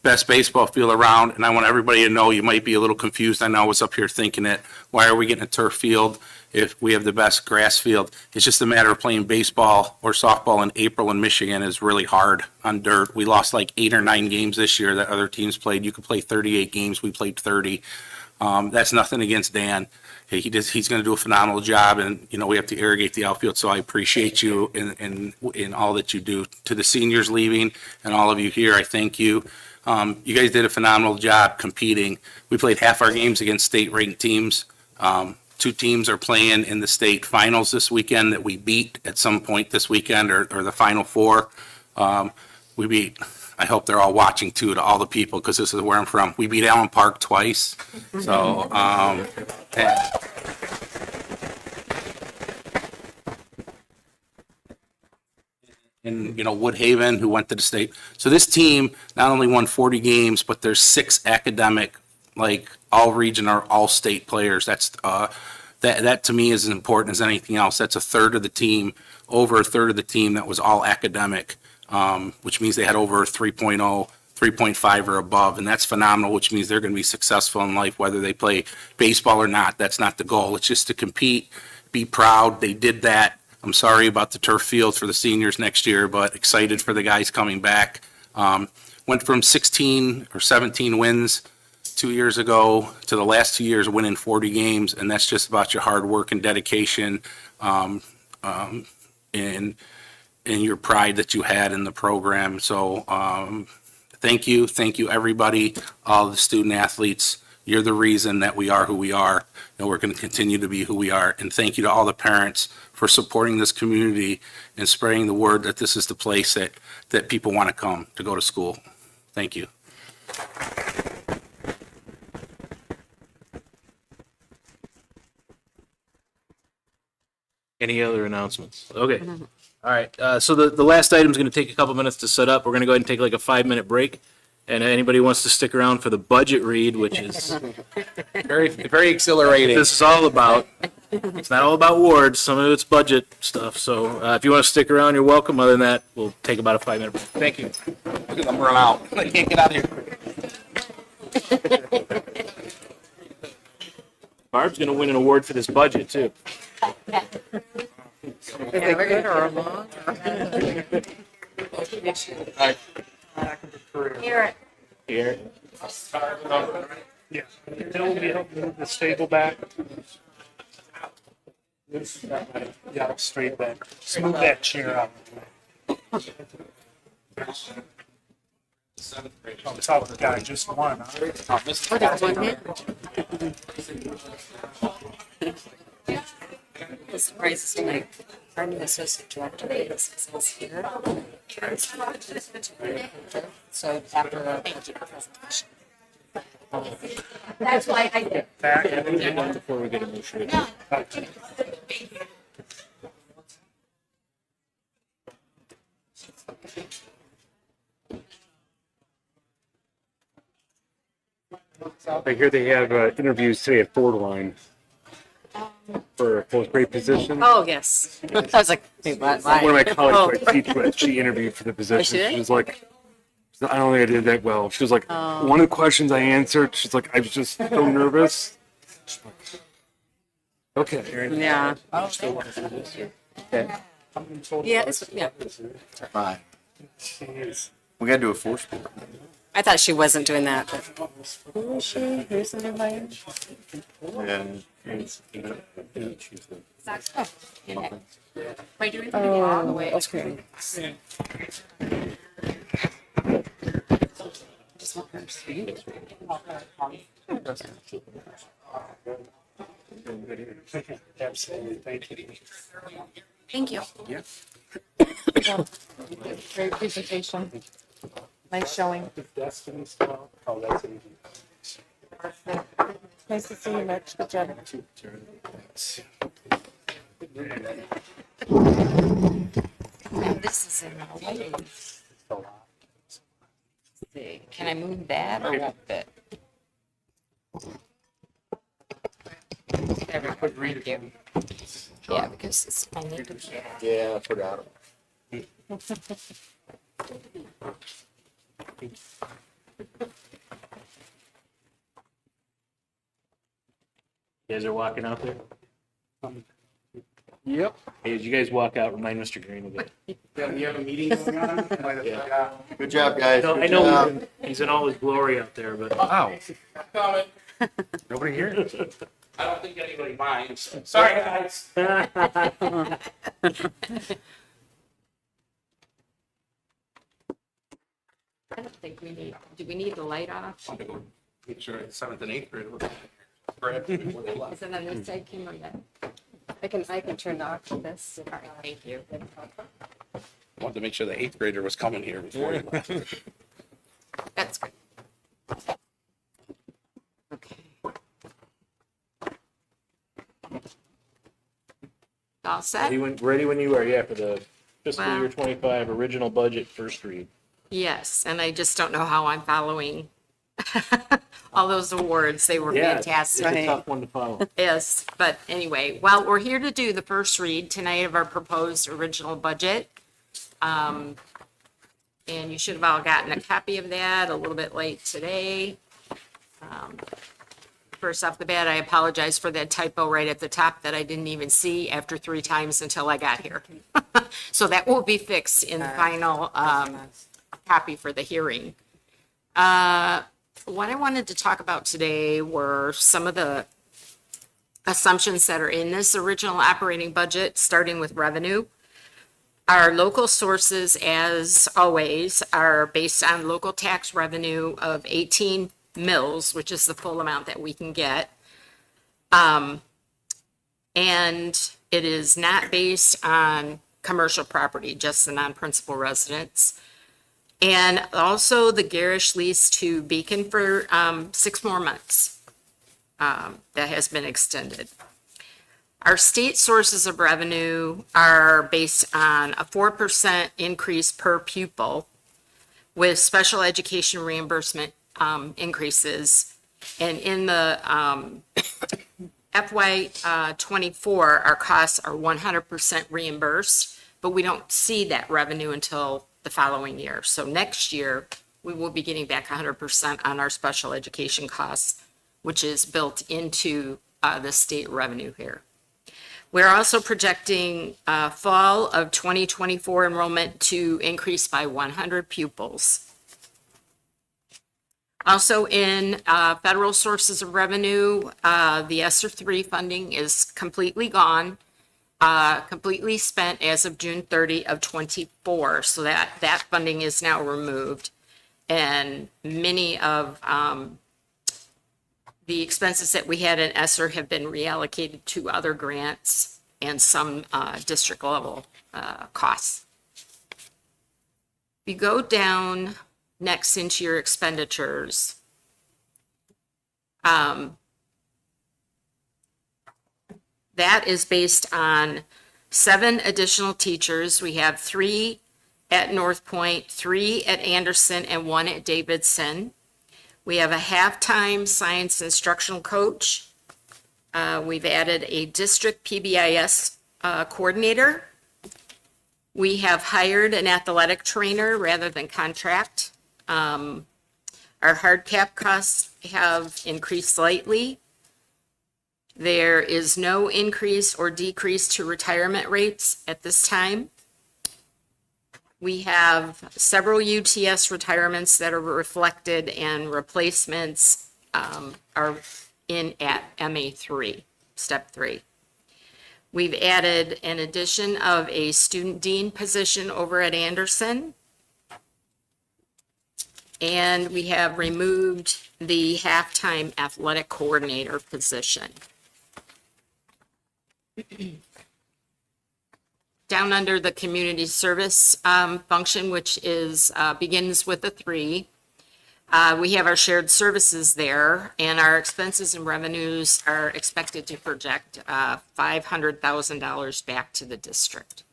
best baseball field around, and I want everybody to know, you might be a little confused. I know I was up here thinking it. Why are we getting a turf field if we have the best grass field? It's just a matter of playing baseball or softball in April in Michigan is really hard on dirt. We lost like 8 or 9 games this year that other teams played. You could play 38 games. We played 30. That's nothing against Dan. He's going to do a phenomenal job, and we have to irrigate the outfield. So I appreciate you in all that you do. To the seniors leaving and all of you here, I thank you. You guys did a phenomenal job competing. We played half our games against state-ranked teams. 2 teams are playing in the state finals this weekend that we beat at some point this weekend, or the Final Four. We beat, I hope they're all watching too, to all the people, because this is where I'm from. We beat Allen Park twice. So, and Woodhaven, who went to the state. So this team not only won 40 games, but there's 6 academic, like all region or all state players. That's that to me is as important as anything else. That's a third of the team, over a third of the team that was all academic, which means they had over 3.0, 3.5 or above, and that's phenomenal, which means they're going to be successful in life, whether they play baseball or not. That's not the goal. It's just to compete, be proud. They did that. I'm sorry about the turf field for the seniors next year, but excited for the guys coming back. Went from 16 or 17 wins 2 years ago to the last 2 years winning 40 games, and that's just about your hard work and dedication and your pride that you had in the program. So thank you everybody, all the student athletes. You're the reason that we are who we are, and we're going to continue to be who we are. And thank you to all the parents for supporting this community and spreading the word that this is the place that people want to come to go to school. Thank you.
Any other announcements? Okay. All right. So the last item is going to take a couple minutes to set up. We're going to go ahead and take like a 5-minute break. And anybody wants to stick around for the budget read, which is
Very, very exhilarating.
this is all about. It's not all about wards. Some of it's budget stuff. So if you want to stick around, you're welcome. Other than that, we'll take about a 5-minute break. Thank you.
I'm run out. I can't get out of here.
Barb's going to win an award for this budget too.
Here.
Here.
Yeah. Bill, will you help move the table back? Yeah, straight back. Just move that chair up. Top guy, just one. Huh?
It surprises me. Our new associate director is here. So after the presentation.
That's why I did.
Back.
Before we get a motion.
I hear they have interviews today at Borderline for a fourth grade position.
Oh, yes. I was like, wait, what? Why?
One of my colleagues who I teach with, she interviewed for the position.
did?
She was like, I don't think I did that well. She was like, one of the questions I answered, she's like, I was just so nervous. Okay.
Yeah.
Okay.
Yeah, yeah.
Fine. We gotta do a force board.
I thought she wasn't doing that, but
Yeah.
By doing something all the way.
okay.
Absolutely, thank you.
Thank you.
Yeah.
Great presentation. Nice showing.
Destiny still. Oh, that's easy.
Nice to see you, Mitch. Good job.
This is in the way. See, can I move that or won't fit? There we go. Thank you. Yeah, because it's, I need to.
Yeah, I forgot.
You guys are walking out there? Yep. Hey, as you guys walk out, remind Mr. Green of it.
Yeah, we have a meeting going on. Might have forgot.
Good job, guys.
No, I
Good
know
job.
he's in all his glory out there, but.
Wow.
Nobody here?
I don't think anybody minds. Sorry, guys.
I don't think we need, do we need the light off?
Make sure it's 7th and 8th grade. Grab before they left.
Is it on this side, Kim, or that? I can turn off this. All right, thank you.
Wanted to make sure the 8th grader was coming here before he left.
That's good. Okay. All set?
Ready when you are, yeah, for the fiscal
Wow.
year 25 original budget first read.
Yes, and I just don't know how I'm following all those awards. They were
Yeah, it's
fantastic.
a tough one to follow.
Yes, but anyway, well, we're here to do the first read tonight of our proposed original budget. And you should have all gotten a copy of that a little bit late today. First off the bat, I apologize for that typo right at the top that I didn't even see after 3 times until I got here. So that will be fixed in the final copy for the hearing. What I wanted to talk about today were some of the assumptions that are in this original operating budget, starting with revenue. Our local sources, as always, are based on local tax revenue of 18 mills, which is the full amount that we can get. And it is not based on commercial property, just the non-principal residents. And also the garish lease to Beacon for 6 more months. That has been extended. Our state sources of revenue are based on a 4% increase per pupil with special education reimbursement increases. And in the FY '24, our costs are 100% reimbursed, but we don't see that revenue until the following year. So next year, we will be getting back 100% on our special education costs, which is built into the state revenue here. We're also projecting fall of 2024 enrollment to increase by 100 pupils. Also in federal sources of revenue, the ESSER 3 funding is completely gone, completely spent as of June 30 of 24. So that funding is now removed. And many of the expenses that we had in ESSER have been reallocated to other grants and some district level costs. We go down next into your expenditures. That is based on 7 additional teachers. We have 3 at North Point, 3 at Anderson, and 1 at Davidson. We have a halftime science instructional coach. We've added a district PBIS coordinator. We have hired an athletic trainer rather than contract. Our hard cap costs have increased slightly. There is no increase or decrease to retirement rates at this time. We have several UTS retirements that are reflected and replacements are in at MA3, step 3. We've added an addition of a student dean position over at Anderson. And we have removed the halftime athletic coordinator position. down under the community service function, which is, begins with a 3. We have our shared services there, and our expenses and revenues are expected to project $500,000 back to the district.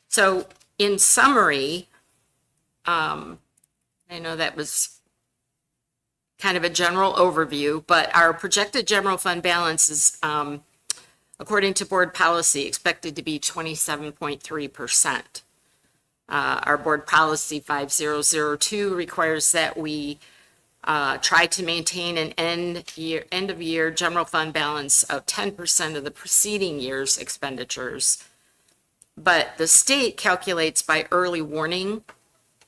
So in summary, I know that was kind of a general overview, but our projected general fund balance is, according to board policy, expected to be 27.3%. Our board policy 5002 requires that we try to maintain an end of year general fund balance of 10% of the preceding year's expenditures. But the state calculates by early warning,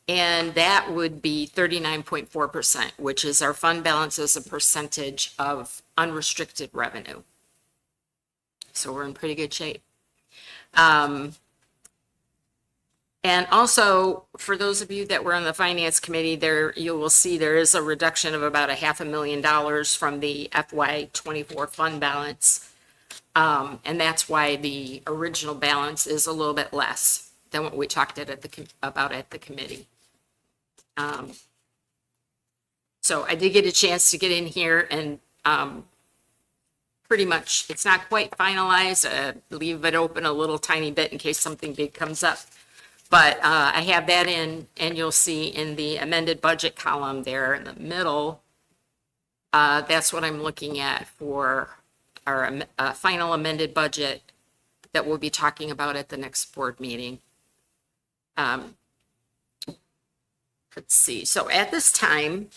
and that would be 39.4%, which is our fund balance as a percentage of unrestricted revenue. So we're in pretty good shape. And also, for those of you that were on the finance committee, there you will see there is a reduction of about $500,000 from the FY24 fund balance. And that's why the original balance is a little bit less than what we talked about at the committee. So I did get a chance to get in here and pretty much, it's not quite finalized. Leave it open a little tiny bit in case something big comes up. But I have that in, and you'll see in the amended budget column there in the middle, that's what I'm looking at for our final amended budget that we'll be talking about at the next board meeting. Let's see. So at this time,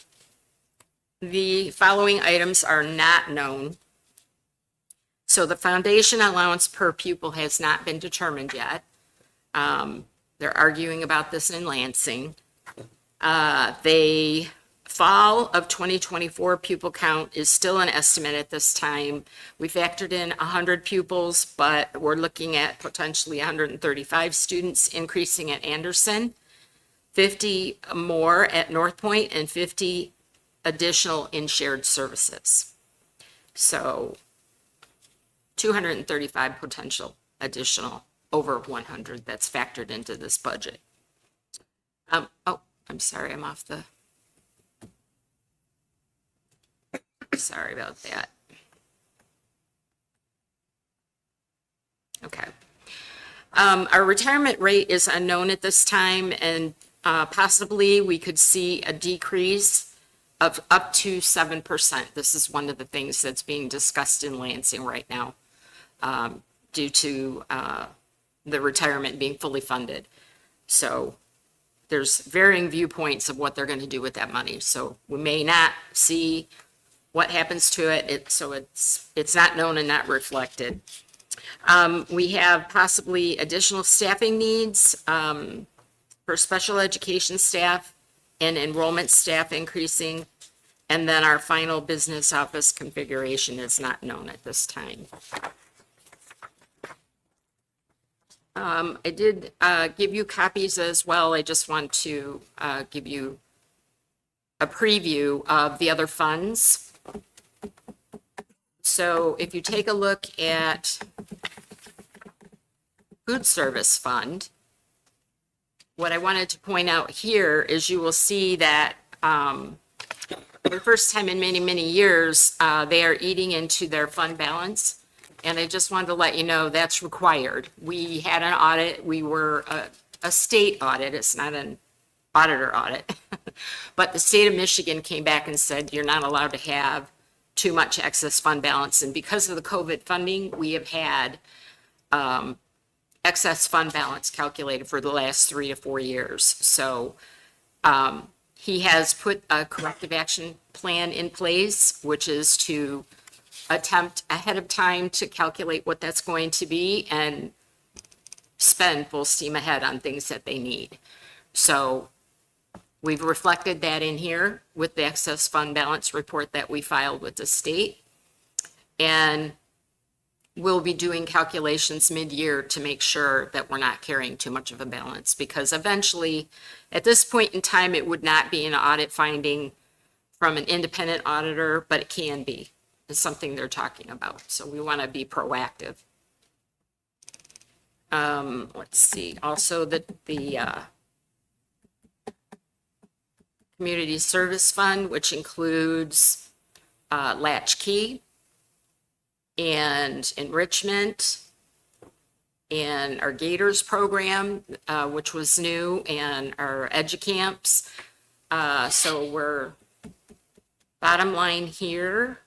the following items are not known. So the foundation allowance per pupil has not been determined yet. They're arguing about this in Lansing. The fall of 2024 pupil count is still an estimate at this time. We factored in 100 pupils, but we're looking at potentially 135 students increasing at Anderson, 50 more at North Point, and 50 additional in shared services. So 235 potential additional over 100 that's factored into this budget. Oh, I'm sorry, I'm off the, sorry about that. Okay. Our retirement rate is unknown at this time, and possibly we could see a decrease of up to 7%. This is one of the things that's being discussed in Lansing right now, due to the retirement being fully funded. So there's varying viewpoints of what they're going to do with that money. So we may not see what happens to it. So it's not known and not reflected. We have possibly additional staffing needs for special education staff and enrollment staff increasing. And then our final business office configuration is not known at this time. I did give you copies as well. I just want to give you a preview of the other funds. So if you take a look at food service fund, what I wanted to point out here is you will see that for the first time in many, many years, they are eating into their fund balance. And I just wanted to let you know that's required. We had an audit. We were a state audit. It's not an auditor audit. But the state of Michigan came back and said, you're not allowed to have too much excess fund balance. And because of the COVID funding, we have had excess fund balance calculated for the last 3 to 4 years. So he has put a corrective action plan in place, which is to attempt ahead of time to calculate what that's going to be and spend full steam ahead on things that they need. So we've reflected that in here with the excess fund balance report that we filed with the state. And we'll be doing calculations mid-year to make sure that we're not carrying too much of a balance, because eventually at this point in time, it would not be an audit finding from an independent auditor, but it can be. It's something they're talking about. So we want to be proactive. Let's see, also the Community Service Fund, which includes latchkey and enrichment and our Gators program, which was new, and our EduCamps. So we're, bottom line here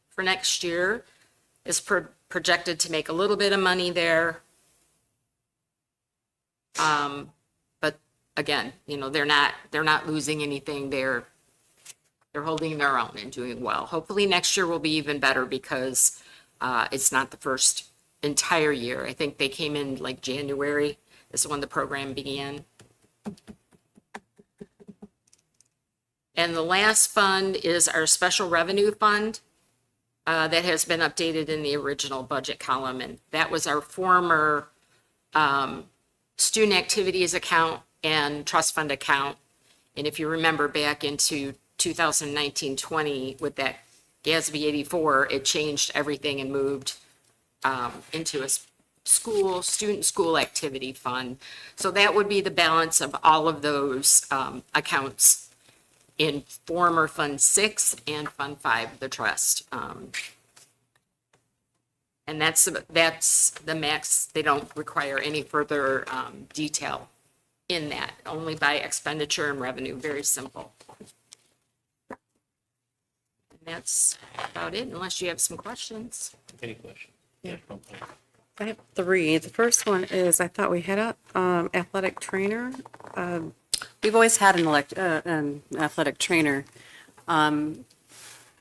for next year is projected to make a little bit of money there. But again, you know, they're not losing anything. They're holding their own and doing well. Hopefully next year will be even better because it's not the first entire year. I think they came in like January is when the program began. And the last fund is our special revenue fund that has been updated in the original budget column. And that was our former student activities account and trust fund account. And if you remember back into 2019-20 with that GASB 84, it changed everything and moved into a student school activity fund. So that would be the balance of all of those accounts in former Fund 6 and Fund 5, the trust. And that's the max. They don't require any further detail in that, only by expenditure and revenue. Very simple. And that's about it, unless you have some questions.
Any questions?
Yeah. I have three. The first one is, I thought we had a athletic trainer.
We've always had an athletic trainer.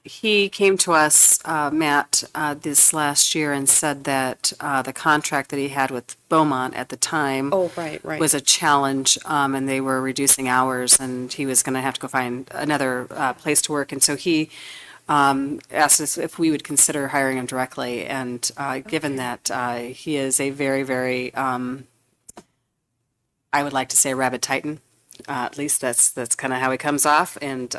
He came to us, Matt, this last year and said that the contract that he had with Beaumont at the time
Oh, right.
was a challenge, and they were reducing hours, and he was going to have to go find another place to work. And so he asked us if we would consider hiring him directly. And given that he is a very, very, I would like to say, rabid titan. At least that's kind of how he comes off. And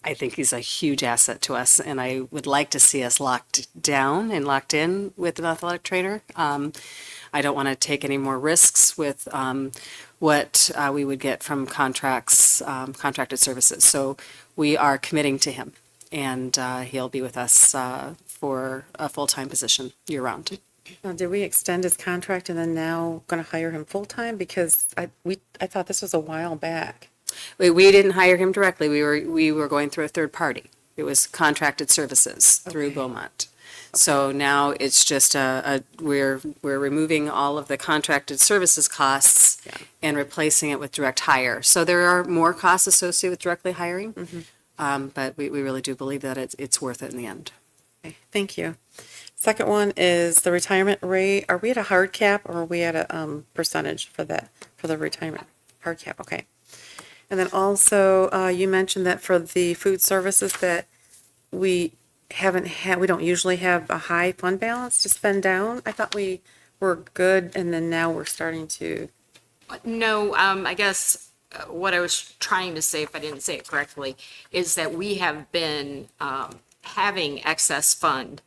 I think he's a huge asset to us, and I would like to see us locked down and locked in with an athletic trainer. I don't want to take any more risks with what we would get from contracted services. So we are committing to him, and he'll be with us for a full-time position year-round.
Did we extend his contract and then now going to hire him full-time? Because I thought this was a while back.
We didn't hire him directly. We were going through a third party. It was contracted services through Beaumont. So now it's just we're removing all of the contracted services costs and replacing it with direct hire. So there are more costs associated with directly hiring, but we really do believe that it's worth it in the end.
Okay, thank you. Second one is the retirement rate. Are we at a hard cap or are we at a percentage for that, for the retirement? Hard cap, okay. And then also, you mentioned that for the food services that we don't usually have a high fund balance to spend down. I thought we were good, and then now we're starting to.
No, I guess what I was trying to say, if I didn't say it correctly, is that we have been having excess fund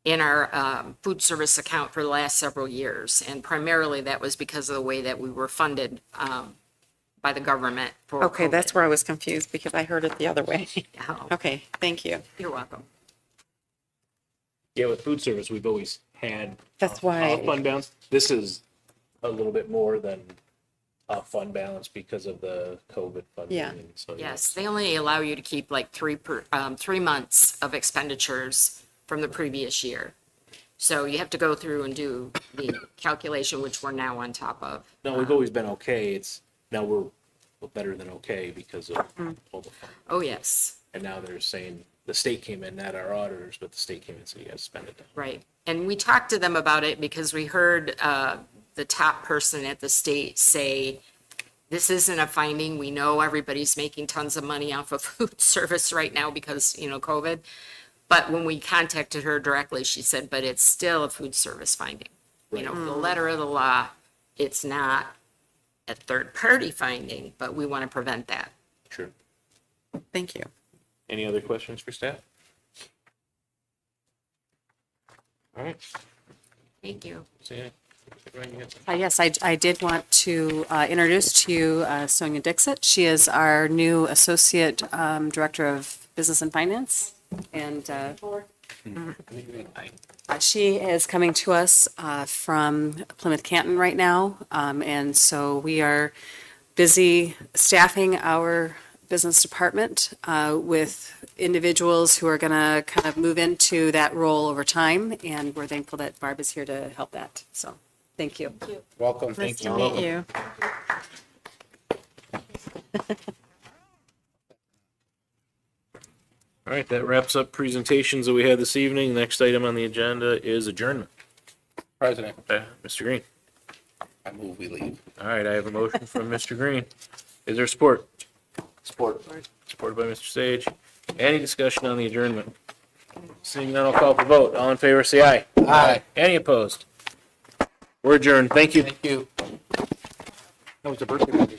in our food service account for the last several years. And primarily that was because of the way that we were funded by the government for
Okay,
COVID.
that's where I was confused because I heard it the other way.
Oh,
Okay, thank you.
you're welcome.
Yeah, with food service, we've always had
That's why.
a fund balance. This is a little bit more than a fund balance because of the COVID funding.
Yeah.
and so,
Yes, they only allow you to keep like 3 months of expenditures from the previous year. So you have to go through and do the calculation, which we're now on top of.
No, we've always been okay. Now we're better than okay because of all the funding.
Oh, yes,
And now they're saying, the state came in, not our auditors, but the state came in and said, you guys spend it.
right. And we talked to them about it because we heard the top person at the state say, this isn't a finding. We know everybody's making tons of money off of food service right now because, COVID. But when we contacted her directly, she said, but it's still a food service finding. The letter of the law, it's not a third-party finding, but we want to prevent that.
Sure.
Thank you.
Any other questions for staff? All right.
Thank you.
See ya.
Yes, I did want to introduce to you Sonia Dixit. She is our new Associate Director of Business and Finance. And she is coming to us from Plymouth Canton right now. And so we are busy staffing our business department with individuals who are going to kind of move into that role over time. And we're thankful that Barb is here to help that. So thank you.
Welcome,
Nice
thank
to
you.
meet you.
All right, that wraps up presentations that we had this evening. Next item on the agenda is adjournment.
President,
Mr. Green.
I move we leave.
All right, I have a motion from Mr. Green. Is there support?
Support.
Supported by Mr. Sage. Any discussion on the adjournment? Seeing none, I'll call for vote. All in favor, say aye.
Aye.
Any opposed? We're adjourned. Thank you.
Thank you.
That was a birthday.